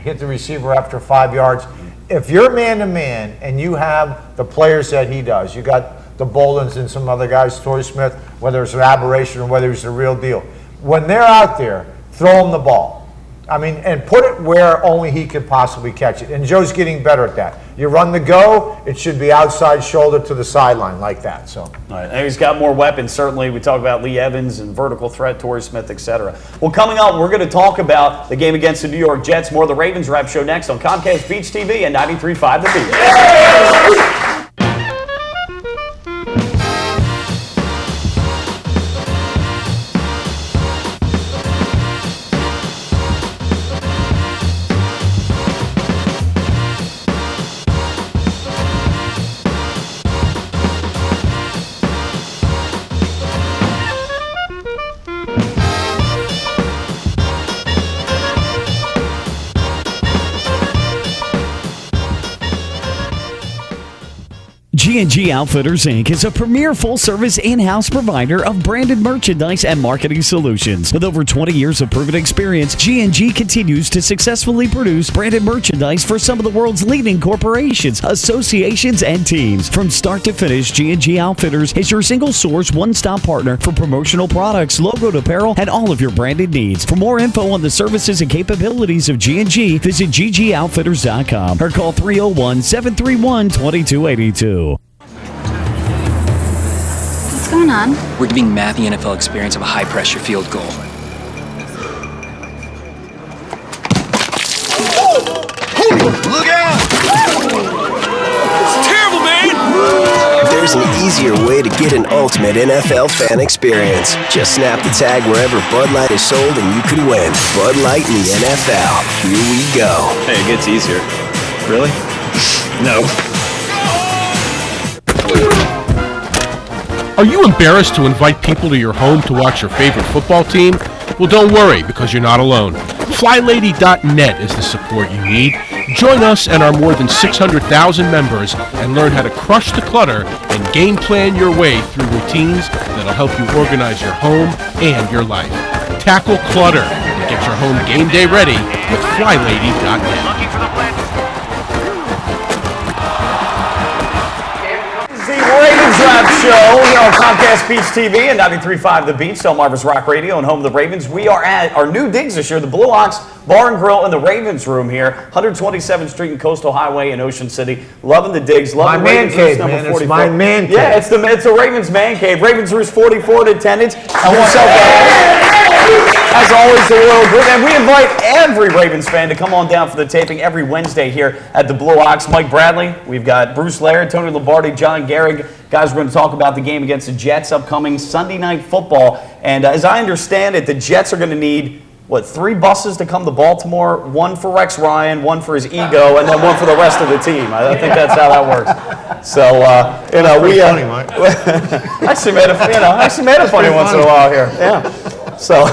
hit the receiver after 5 yards. If you're man-to-man and you have the players that he does, you got the Boldens and some other guys, Torrey Smith, whether it's an aberration or whether it's the real deal. When they're out there, throw him the ball. I mean, and put it where only he could possibly catch it. And Joe's getting better at that. You run the go, it should be outside shoulder to the sideline like that. So, all right, and he's got more weapons, certainly. We talk about Lee Evans and vertical threat, Torrey Smith, etc. Well, coming up, we're going to talk about the game against the New York Jets. More of the Ravens Wrap Show next on Comcast Beach TV and 93.5 The Beach. Yeah! G&G Outfitters, Inc. is a premier full-service in-house provider of branded merchandise and marketing solutions. With over 20 years of proven experience, G&G continues to successfully produce branded merchandise for some of the world's leading corporations, associations, and teams. From start to finish, G&G Outfitters is your single-source, one-stop partner for promotional products, logoed apparel, and all of your branded needs. For more info on the services and capabilities of G&G, visit ggoutfitters.com or call 301-731-2282. What's going on? We're giving Matt the NFL experience of a high-pressure field goal. Look out! It's terrible, man! There's an easier way to get an ultimate NFL fan experience. Just snap the tag wherever Bud Light is sold and you can win. Bud Light in the NFL. Here we go. Hey, it gets easier. Really? No. Are you embarrassed to invite people to your home to watch your favorite football team? Well, don't worry, because you're not alone. FlyLady.net is the support you need. Join us and our more than 600,000 members and learn how to crush the clutter and game plan your way through routines that'll help you organize your home and your life. Tackle clutter and get your home game day ready with FlyLady.net. Ravens Wrap Show here on Comcast Beach TV and 93.5 The Beach, Delmarva's Rock Radio and home of the Ravens. We are at our new digs this year, the Blue Ox Bar and Grill in the Ravens Room here, 127th Street and Coastal Highway in Ocean City. Loving the digs. Loving my man Ravens cave, number man. 44. It's my man cave. Yeah, it's the Ravens man cave. Ravens Roost 44 in attendance. And yourself, as always, the Royal Group. And we invite every Ravens fan to come on down for the taping every Wednesday here at the Blue Ox. Mike Bradley, we've got Bruce Laird, Tony Lombardi, John Gehrig. Guys, we're going to talk about the game against the Jets upcoming Sunday Night Football. And as I understand it, the Jets are going to need, 3 buses to come to Baltimore? 1 for Rex Ryan, 1 for his ego, and then 1 for the rest of the team. I think that's how that works. So, we funny, Mike. actually made it funny once in a while here. Yeah. So,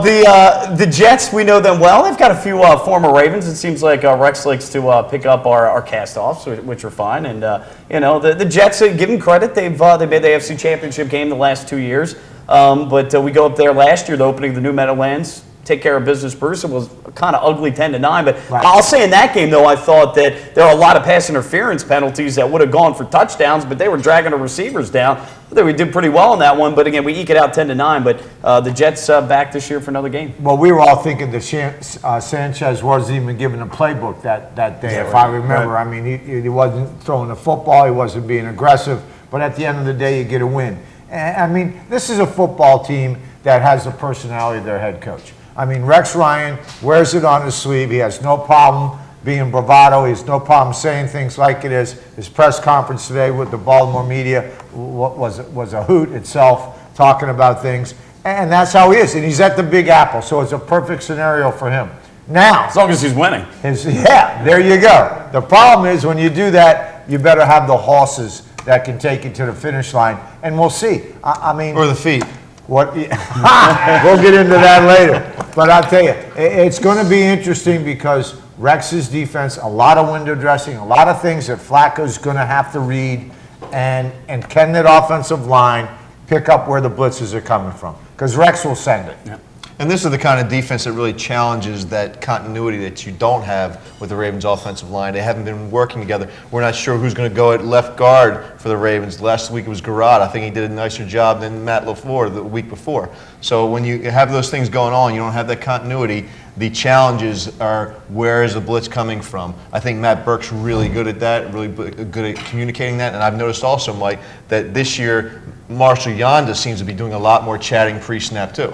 the Jets, we know them well. They've got a few former Ravens. It seems like Rex likes to pick up our cast-offs, which are fine. And, the Jets, give them credit. They made the AFC Championship game the last 2 years. But we go up there last year, the opening of the new Meadowlands. take care of business. Bruce, it was kind of ugly 10-9. But I'll say in that game, though, I thought that there were a lot of pass interference penalties that would have gone for touchdowns, but they were dragging the receivers down. I think we did pretty well in that one, but again, we eke it out 10-9. But the Jets back this year for another game. Well, we were all thinking that Sanchez wasn't even given a playbook that day, if I remember. I mean, he wasn't throwing the football, he wasn't being aggressive, but at the end of the day, you get a win. And, I mean, this is a football team that has the personality of their head coach. I mean, Rex Ryan wears it on his sleeve. He has no problem being bravado. He has no problem saying things like it is. His press conference today with the Baltimore media was a hoot itself, talking about things. And that's how he is. And he's at the Big Apple, so it's a perfect scenario for him. Now, as long as he's winning. Yeah, there you go. The problem is when you do that, you better have the horses that can take you to the finish line. And we'll see. I mean, or the feet. We'll get into that later. But I'll tell you, it's going to be interesting because Rex's defense, a lot of window dressing, a lot of things that Flacco's going to have to read, and can that offensive line pick up where the blitzes are coming from? Because Rex will send it. Yep. And this is the kind of defense that really challenges that continuity that you don't have with the Ravens offensive line. They haven't been working together. We're not sure who's going to go at left guard for the Ravens. Last week it was Garrett. I think he did a nicer job than Matt LaFleur the week before. So when you have those things going on, you don't have that continuity. The challenges are, where is the blitz coming from? I think Matt Burke's really good at that, really good at communicating that. And I've noticed also, Mike, that this year Marshall Yanda seems to be doing a lot more chatting pre-snap too.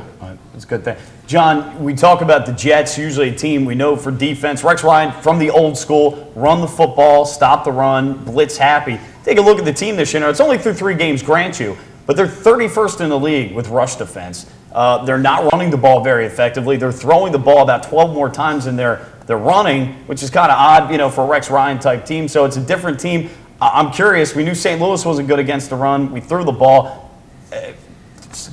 That's a good thing. John, we talk about the Jets, usually a team we know for defense. Rex Ryan, from the old school, run the football, stop the run, blitz happy. Take a look at the team this year. Now, it's only through 3 games, grant you, but they're 31st in the league with rush defense. They're not running the ball very effectively. They're throwing the ball about 12 more times than they're running, which is kind of odd, for a Rex Ryan type team. So it's a different team. I'm curious. We knew St. Louis wasn't good against the run. We threw the ball.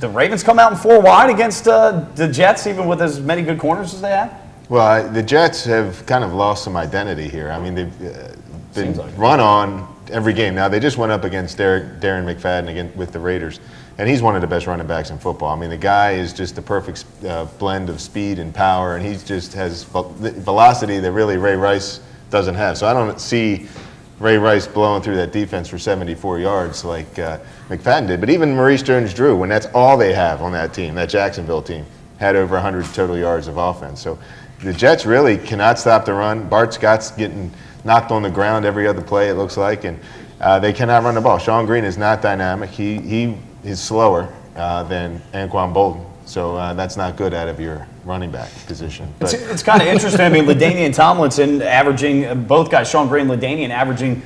The Ravens come out in 4 wide against the Jets, even with as many good corners as they have? Well, the Jets have kind of lost some identity here. I mean, they've been run on every game. Now, they just went up against Darren McFadden again with the Raiders, and he's one of the best running backs in football. I mean, the guy is just the perfect blend of speed and power, and he just has velocity that really Ray Rice doesn't have. So I don't see Ray Rice blowing through that defense for 74 yards like McFadden did. But even Maurice Jones-Drew, when that's all they have on that team, that Jacksonville team, had over 100 total yards of offense. So the Jets really cannot stop the run. Bart Scott's getting knocked on the ground every other play, it looks like, and they cannot run the ball. Sean Green is not dynamic. He is slower than Anquan Bolden. So that's not good out of your running back position. But it's kind of interesting. I mean, LaDainian Tomlinson averaging, both guys, Sean Green and LaDainian, averaging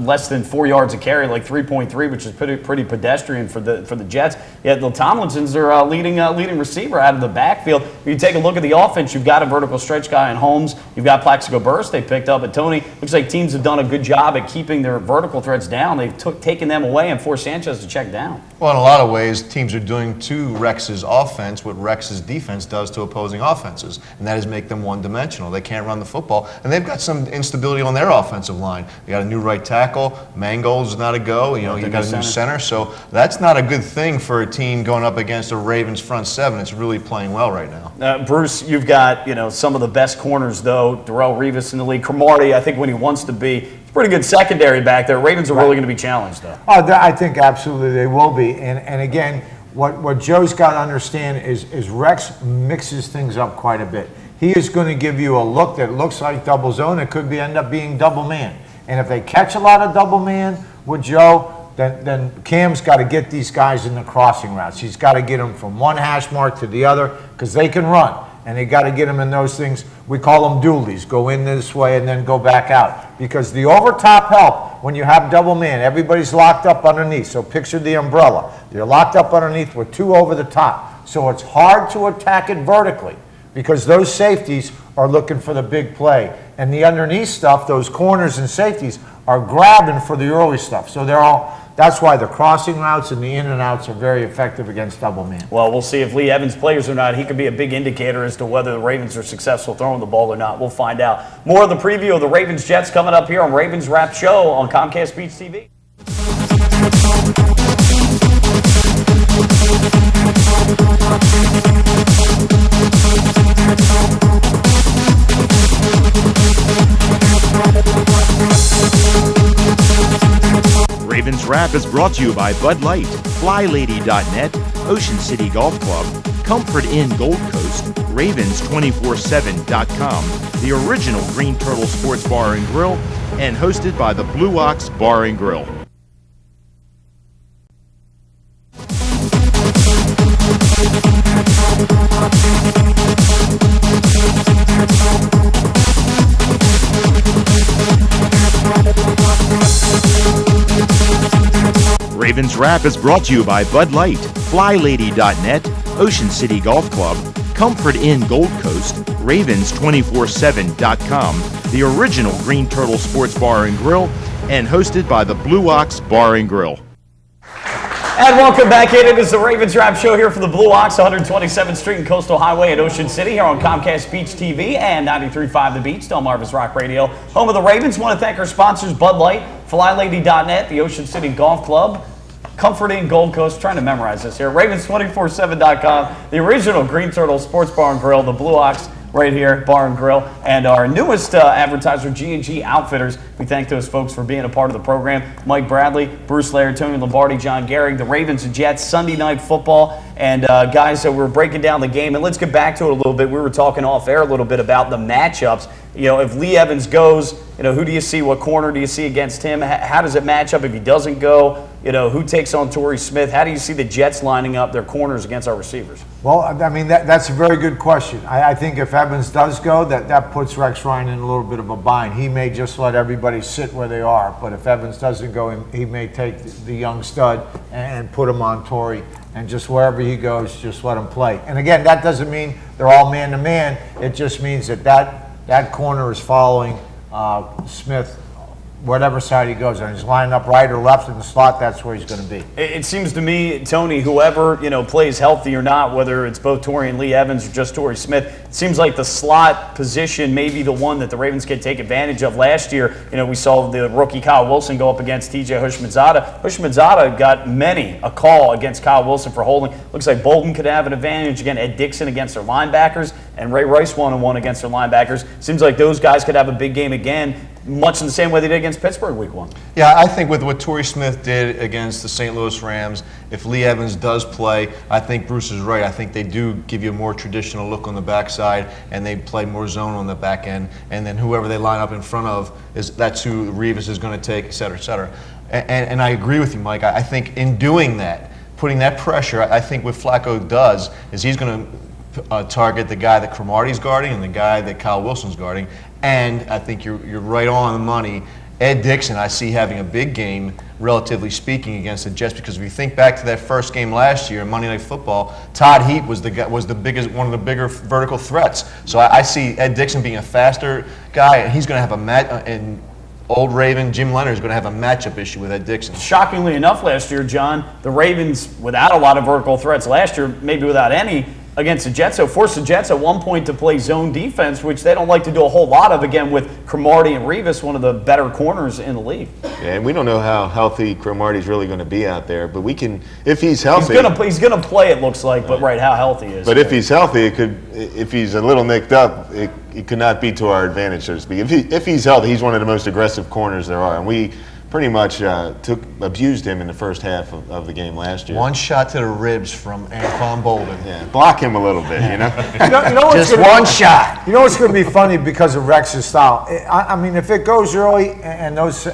less than 4 yards a carry, like 3.3, which is pretty pedestrian for the Jets. Yet the Tomlinsons are leading receiver out of the backfield. If you take a look at the offense, you've got a vertical stretch guy in Holmes. You've got Plaxico Burress they picked up. But Tony, looks like teams have done a good job at keeping their vertical threats down. They've taken them away and forced Sanchez to check down. Well, in a lot of ways, teams are doing to Rex's offense what Rex's defense does to opposing offenses, and that is make them one-dimensional. They can't run the football, and they've got some instability on their offensive line. They got a new right tackle. Mangold's not a go. You got a new center, so that's not a good thing for a team going up against a Ravens front seven. It's really playing well right now. Bruce, you've got some of the best corners though. Darrelle Revis in the league. Cromartie, I think when he wants to be. Pretty good secondary back there. Ravens are really going to be challenged, though. Oh, I think absolutely they will be. And again, what Joe's got to understand is Rex mixes things up quite a bit. He is going to give you a look that looks like double zone. It could end up being double man. And if they catch a lot of double man with Joe, then Cam's got to get these guys in the crossing routes. He's got to get them from one hash mark to the other because they can run. And they got to get them in those things. We call them dualies. Go in this way and then go back out. Because the over-top help, when you have double man, everybody's locked up underneath. So picture the umbrella. You're locked up underneath with 2 over the top. So it's hard to attack it vertically because those safeties are looking for the big play. And the underneath stuff, those corners and safeties, are grabbing for the early stuff. So that's why the crossing routes and the in and outs are very effective against double man. Well, we'll see if Lee Evans plays or not. He could be a big indicator as to whether the Ravens are successful throwing the ball or not. We'll find out. More of the preview of the Ravens-Jets coming up here on Ravens Wrap Show on Comcast Beach TV. Ravens Wrap is brought to you by Bud Light, FlyLady.net, Ocean City Golf Club, Comfort Inn Gold Coast, Ravens247.com, the original Green Turtle Sports Bar and Grill, and hosted by the Blue Ox Bar and Grill. Ravens Wrap is brought to you by Bud Light, FlyLady.net, Ocean City Golf Club, Comfort Inn Gold Coast, Ravens247.com, the original Green Turtle Sports Bar and Grill, and hosted by the Blue Ox Bar and Grill. And welcome back in. It is the Ravens Wrap Show here from the Blue Ox, 127th Street and Coastal Highway at Ocean City, here on Comcast Beach TV and 93.5 The Beach, Delmarva's Rock Radio. Home of the Ravens. Want to thank our sponsors, Bud Light, FlyLady.net, the Ocean City Golf Club, Comfort Inn Gold Coast, trying to memorize this here, Ravens247.com, the original Green Turtle Sports Bar and Grill, the Blue Ox right here, Bar and Grill, and our newest advertiser, G&G Outfitters. We thank those folks for being a part of the program. Mike Bradley, Bruce Laird, Tony Lombardi, John Gehrig, the Ravens and Jets, Sunday Night Football. And guys, so we're breaking down the game, and let's get back to it a little bit. We were talking off air a little bit about the matchups. You know, if Lee Evans goes, you know, who do you see? What corner do you see against him? How does it match up if he doesn't go? You know, who takes on Torrey Smith? How do you see the Jets lining up their corners against our receivers? Well, I mean, that's a very good question. I think if Evans does go, that puts Rex Ryan in a little bit of a bind. He may just let everybody sit where they are, but if Evans doesn't go, he may take the young stud and put him on Torrey, and just wherever he goes, just let him play. And again, that doesn't mean they're all man-to-man. It just means that corner is following Smith whatever side he goes on. He's lining up right or left in the slot, that's where he's going to be. It seems to me, Tony, whoever, you know, plays healthy or not, whether it's both Torrey and Lee Evans or just Torrey Smith, it seems like the slot position may be the one that the Ravens can take advantage of. Last year, you know, we saw the rookie Kyle Wilson go up against TJ Houshmandzadeh. Houshmandzadeh got many a call against Kyle Wilson for holding. Looks like Bolden could have an advantage. Again, Ed Dixon against their linebackers, and Ray Rice 1-on-1 against their linebackers. Seems like those guys could have a big game again, much in the same way they did against Pittsburgh week 1. Yeah, I think with what Torrey Smith did against the St. Louis Rams, if Lee Evans does play, I think Bruce is right. I think they do give you a more traditional look on the backside, and they play more zone on the back end, and then whoever they line up in front of, that's who Revis is going to take, et cetera, et cetera. And I agree with you, Mike. I think in doing that, putting that pressure, I think what Flacco does is he's going to target the guy that Cromartie's guarding and the guy that Kyle Wilson's guarding. And I think you're right on the money. Ed Dixon, I see having a big game, relatively speaking, against the Jets, because if you think back to that first game last year, Monday Night Football, Todd Heap was the biggest, one of the bigger vertical threats. So I see Ed Dixon being a faster guy, and he's going to have and old Raven Jim Leonard is going to have a matchup issue with Ed Dixon. Shockingly enough, last year, John, the Ravens, without a lot of vertical threats last year, maybe without any, against the Jets, so forced the Jets at one point to play zone defense, which they don't like to do a whole lot of, again, with Cromartie and Revis, one of the better corners in the league. Yeah, and we don't know how healthy Cromartie's really going to be out there, but we can, if he's healthy. He's going to play, it looks like, but right, how healthy he is. But if he's healthy, if he's a little nicked up, it could not be to our advantage, so to speak. If he's healthy, he's one of the most aggressive corners there are, and we pretty much abused him in the first half of the game last year. One shot to the ribs from Anquan Bolden. Yeah, block him a little bit, you know? you know just one shot. You know what's going to be funny because of Rex's style? I mean, if it goes early and those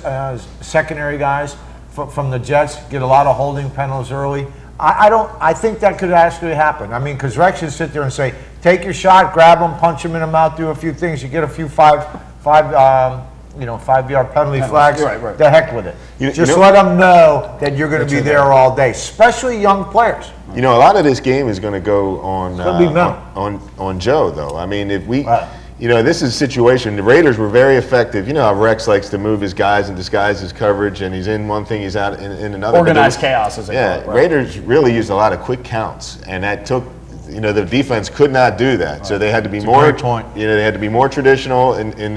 secondary guys from the Jets get a lot of holding penalties early, I think that could actually happen. I mean, because Rex should sit there and say, take your shot, grab him, punch him in the mouth, do a few things. You get a few 5-yard penalty flags. Right. The heck with it. Just let them know that you're going to be there all day, especially young players. You know, a lot of this game is going to go on Joe, though. I mean, if we, you know, this is a situation. The Raiders were very effective. You know how Rex likes to move his guys and disguise his coverage, and he's in one thing, he's out in another. Organized chaos, as they call it. Right? Raiders really used a lot of quick counts, and that took. You know, the defense could not do that, so they had to be more. You know, they had to be more traditional in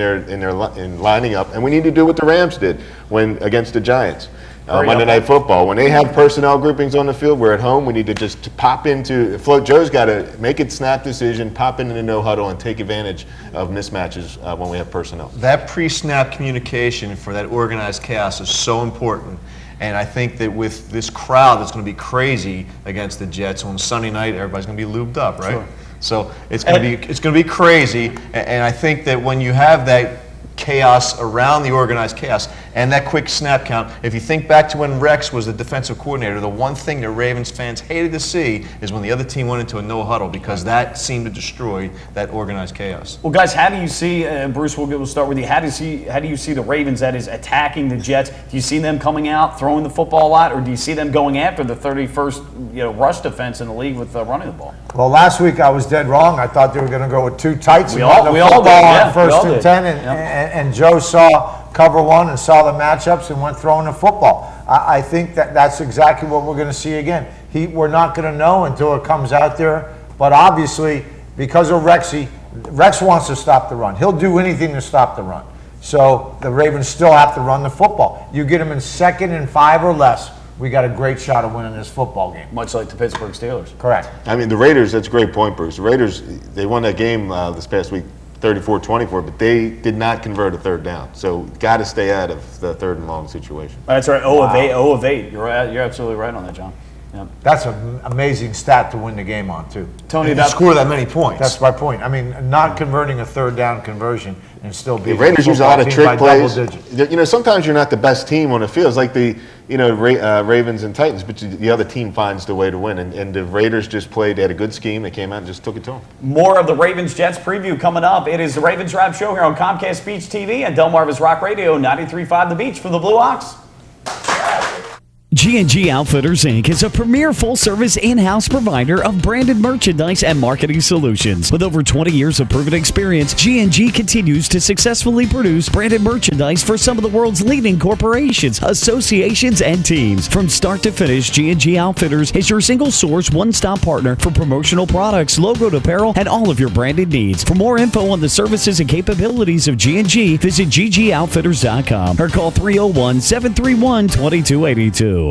lining up, and we need to do what the Rams did against the Giants. Monday Night Football. When they have personnel groupings on the field, we're at home. We need to just pop into Joe's got to make it snap decision, pop into the no huddle, and take advantage of mismatches when we have personnel. That pre-snap communication for that organized chaos is so important. And I think that with this crowd that's going to be crazy against the Jets on Sunday night, everybody's going to be lubed up, right? Sure. So it's going to be crazy. And I think that when you have that chaos around the organized chaos and that quick snap count, if you think back to when Rex was the defensive coordinator, the one thing that Ravens fans hated to see is when the other team went into a no huddle, because that seemed to destroy that organized chaos. Well, guys, how do you see, Bruce, we'll start with you. How do you see the Ravens, that is, attacking the Jets? Do you see them coming out, throwing the football a lot, or do you see them going after the 31st rush defense in the league with running the ball? Well, last week I was dead wrong. I thought they were going to go with two tights We and all run the did, football yeah. on first We all and did. 10, Yep. and Joe saw cover one and saw the matchups and went throwing the football. I think that's exactly what we're going to see again. We're not going to know until it comes out there, but obviously because of Rex wants to stop the run. He'll do anything to stop the run. So the Ravens still have to run the football. You get them in 2nd and 5 or less, we got a great shot of winning this football game. Much like the Pittsburgh Steelers. Correct. I mean, the Raiders, that's a great point, Bruce. The Raiders, they won that game this past week 34-24, but they did not convert a third down. So got to stay out of the 3rd and long situation. That's right. 0 of 8. You're absolutely right on that, John. Yep. That's an amazing stat to win the game on, too. Tony, to score that many points. That's my point. I mean, not converting a 3rd down conversion and still being The Raiders use a lot of trick plays. Sometimes you're not the best team on the field. It's like the Ravens and Titans, but the other team finds the way to win. And the Raiders just played. They had a good scheme. They came out and just took it to them. More of the Ravens-Jets preview coming up. It is the Ravens Wrap Show here on Comcast Beach TV and Delmarva's Rock Radio 93.5 The Beach for the Blue Ox. G&G Outfitters, Inc. is a premier full-service in-house provider of branded merchandise and marketing solutions. With over 20 years of proven experience, G&G continues to successfully produce branded merchandise for some of the world's leading corporations, associations, and teams. From start to finish, G&G Outfitters is your single-source, one-stop partner for promotional products, logoed apparel, and all of your branded needs. For more info on the services and capabilities of G&G, visit ggoutfitters.com or call 301-731-2282.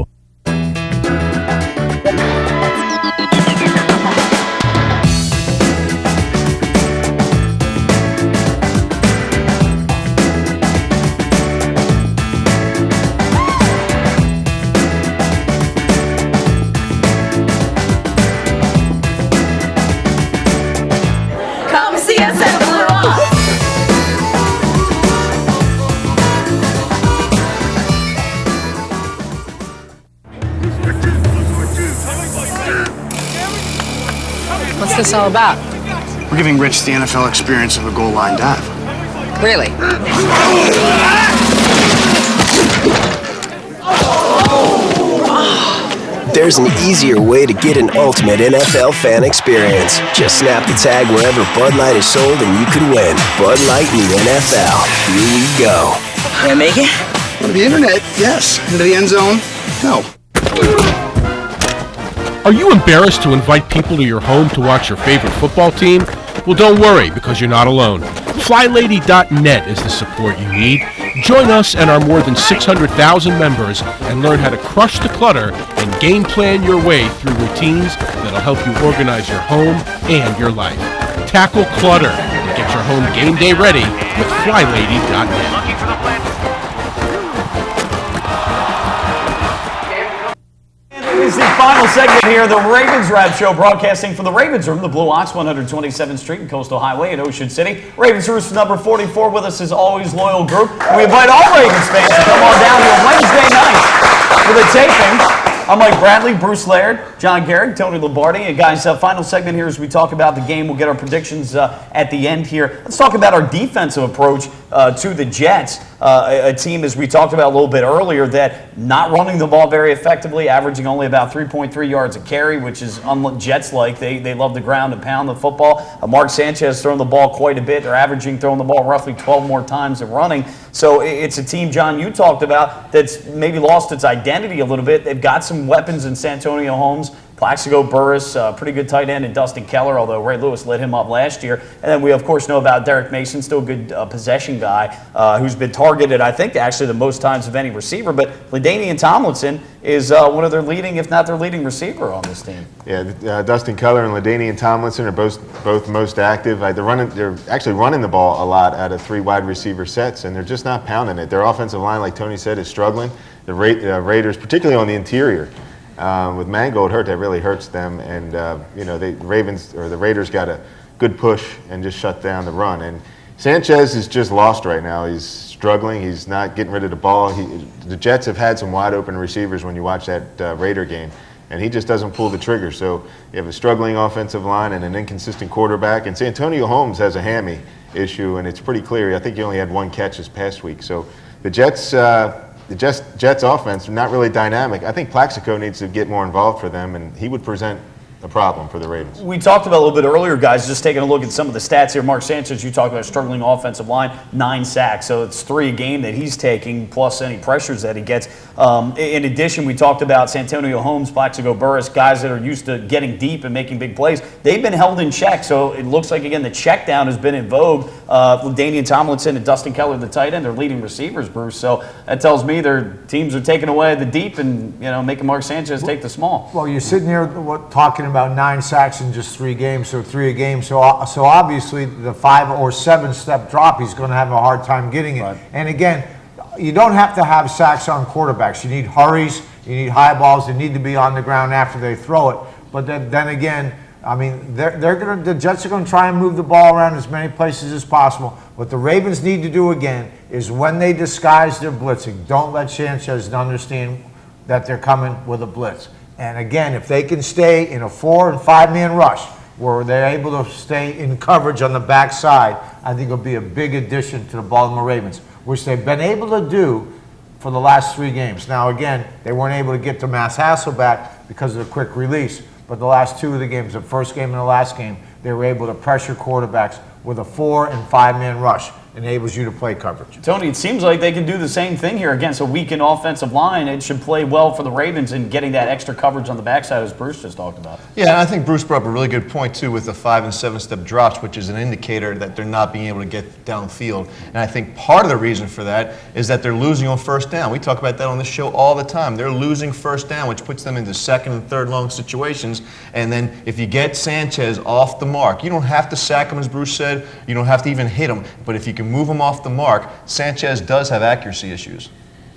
Come see us at Blue Ox. What's this all about? We're giving Rich the NFL experience of a goal line dive. Really? There's an easier way to get an ultimate NFL fan experience. Just snap the tag wherever Bud Light is sold and you could win. Bud Light in the NFL. Here we go. Can I make it? On the internet, yes. Into the end zone, no. Are you embarrassed to invite people to your home to watch your favorite football team? Well, don't worry, because you're not alone. FlyLady.net is the support you need. Join us and our more than 600,000 members and learn how to crush the clutter and game plan your way through routines that'll help you organize your home and your life. Tackle clutter and get your home game day ready with FlyLady.net. It is the final segment here, the Ravens Wrap Show, broadcasting from the Ravens Room, the Blue Ox, 127th Street and Coastal Highway in Ocean City. Ravens Roost number 44 with us as always, loyal group. We invite all Ravens fans to come on down here Wednesday night for the taping. I'm Mike Bradley, Bruce Laird, John Garrick, Tony Lombardi. And guys, final segment here as we talk about the game. We'll get our predictions at the end here. Let's talk about our defensive approach to the Jets, a team, as we talked about a little bit earlier, that not running the ball very effectively, averaging only about 3.3 yards a carry, which is Jets-like. They love the ground and pound the football. Mark Sanchez throwing the ball quite a bit. They're averaging throwing the ball roughly 12 more times than running. So it's a team, John, you talked about, that's maybe lost its identity a little bit. They've got some weapons in Santonio Holmes, Plaxico Burress, pretty good tight end, and Dustin Keller, although Ray Lewis lit him up last year. And then we, of course, know about Derek Mason, still a good possession guy, who's been targeted, I think, actually the most times of any receiver. But LaDainian Tomlinson is one of their leading, if not their leading receiver on this team. Yeah, Dustin Keller and LaDainian Tomlinson are both most active. They're actually running the ball a lot out of 3 wide receiver sets, and they're just not pounding it. Their offensive line, like Tony said, is struggling. The Raiders, particularly on the interior, with Mangold hurt, that really hurts them. And the Raiders got a good push and just shut down the run. And Sanchez is just lost right now. He's struggling. He's not getting rid of the ball. The Jets have had some wide open receivers when you watch that Raider game, and he just doesn't pull the trigger. So you have a struggling offensive line and an inconsistent quarterback. And Santonio Holmes has a hammy issue, and it's pretty clear. I think he only had 1 catch this past week. So the Jets offense are not really dynamic. I think Plaxico needs to get more involved for them, and he would present a problem for the Ravens. We talked about a little bit earlier, guys, just taking a look at some of the stats here. Mark Sanchez, you talked about struggling offensive line, 9 sacks, so it's 3 a game that he's taking, plus any pressures that he gets. In addition, we talked about Santonio Holmes, Plaxico Burress, guys that are used to getting deep and making big plays. They've been held in check, so it looks like, again, the check down has been in vogue. LaDainian Tomlinson and Dustin Keller, the tight end, they're leading receivers, Bruce. So that tells me their teams are taking away the deep and making Mark Sanchez take the small. Well, you're sitting here talking about 9 sacks in just 3 games, so 3 a game. So obviously the 5 or 7 step drop, he's going to have a hard time getting it. Right. And again, you don't have to have sacks on quarterbacks. You need hurries, you need high balls. They need to be on the ground after they throw it. But then again, I mean, the Jets are going to try and move the ball around as many places as possible. What the Ravens need to do again is when they disguise their blitzing, don't let Sanchez understand that they're coming with a blitz. And again, if they can stay in a 4- and 5-man rush where they're able to stay in coverage on the backside, I think it'll be a big addition to the Baltimore Ravens, which they've been able to do for the last 3 games. Now, again, they weren't able to get to Mass Hasselbeck because of the quick release, but the last 2 of the games, the first game and the last game, they were able to pressure quarterbacks with a 4- and 5-man rush. Enables you to play coverage. Tony, it seems like they can do the same thing here against a weakened offensive line. It should play well for the Ravens in getting that extra coverage on the backside, as Bruce just talked about. Yeah, and I think Bruce brought up a really good point, too, with the 5- and 7-step drops, which is an indicator that they're not being able to get downfield. And I think part of the reason for that is that they're losing on first down. We talk about that on this show all the time. They're losing first down, which puts them into 2nd and 3rd long situations. And then if you get Sanchez off the mark, you don't have to sack him, as Bruce said. You don't have to even hit him. But if you can move him off the mark, Sanchez does have accuracy issues.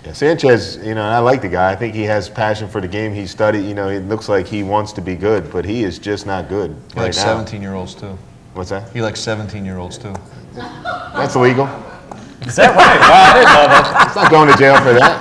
Yeah, Sanchez, I like the guy. I think he has passion for the game. He studied, it looks like he wants to be good, but he is just not good He likes 17-year-olds, too. What's that? He likes 17-year-olds, too. That's illegal. Is that right? Wow, I didn't know that. He's not going to jail for that.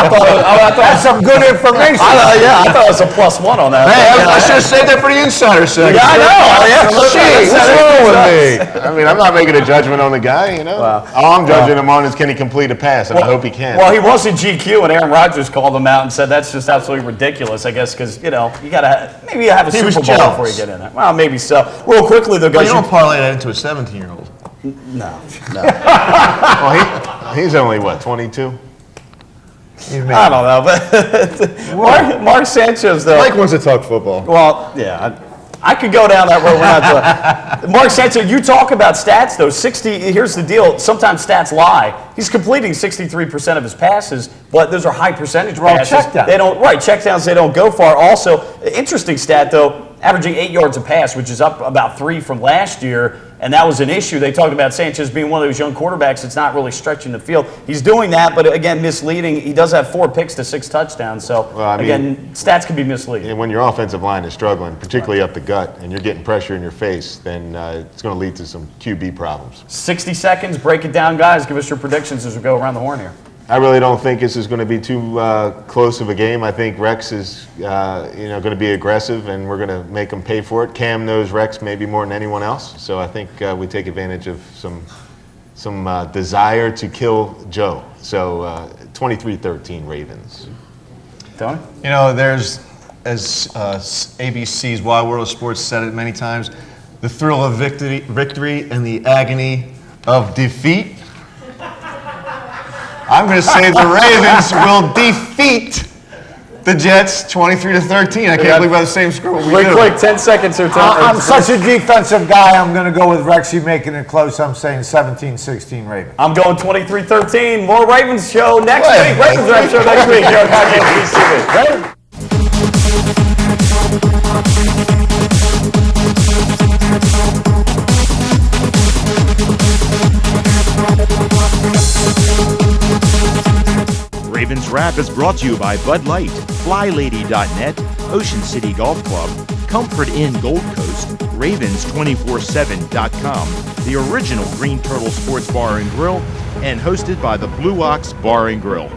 I thought that's some good information. I thought it was a +1 on that. Hey, I should have saved that for the insider segment. Yeah, I know. Gee, what's wrong with me? I mean, I'm not making a judgment on the guy, Wow. All I'm judging him on is can he complete a pass, and I hope he can. Well, he was in GQ, and Aaron Rodgers called him out and said that's just absolutely ridiculous, I guess, because, you got to maybe have a Super Bowl before you get in it. Well, maybe so. Real quickly, though, guys. You don't parlay that into a 17-year-old. No. Well, he's only, 22? I don't know, but Mark Sanchez, though. Mike wants to talk football. Well, yeah, I could go down that road. We're not Mark Sanchez, you talk about stats, though. Here's the deal. Sometimes stats lie. He's completing 63% of his passes, but those are high percentage passes. Checkdowns. They don't, checkdowns, they don't go far. Also, interesting stat, though, averaging 8 yards a pass, which is up about 3 from last year. And that was an issue. They talked about Sanchez being one of those young quarterbacks that's not really stretching the field. He's doing that, but again, misleading. He does have 4 picks to 6 touchdowns. So, again, stats can be misleading. And when your offensive line is struggling, particularly up the gut, and you're getting pressure in your face, then it's going to lead to some QB problems. 60 seconds. Break it down, guys. Give us your predictions as we go around the horn here. I really don't think this is going to be too close of a game. I think Rex is, going to be aggressive, and we're going to make him pay for it. Cam knows Rex maybe more than anyone else, so I think we take advantage of some desire to kill Joe. So 23-13 Ravens. Tony? There's, as ABC's Wild World of Sports said it many times, the thrill of victory and the agony of defeat. I'm going to say the Ravens will defeat The Jets, 23-13. I can't believe by the same score. Quick, 10 seconds or 10. I'm such a defensive guy. I'm going to go with Rexy making it close. I'm saying 17-16 Ravens. I'm going 23-13. More Ravens show next week. Ravens Rap show next week here on Comcast TV. Ravens Wrap is brought to you by Bud Light, FlyLady.net, Ocean City Golf Club, Comfort Inn Gold Coast, Ravens247.com, the original Green Turtle Sports Bar and Grill, and hosted by the Blue Ox Bar and Grill.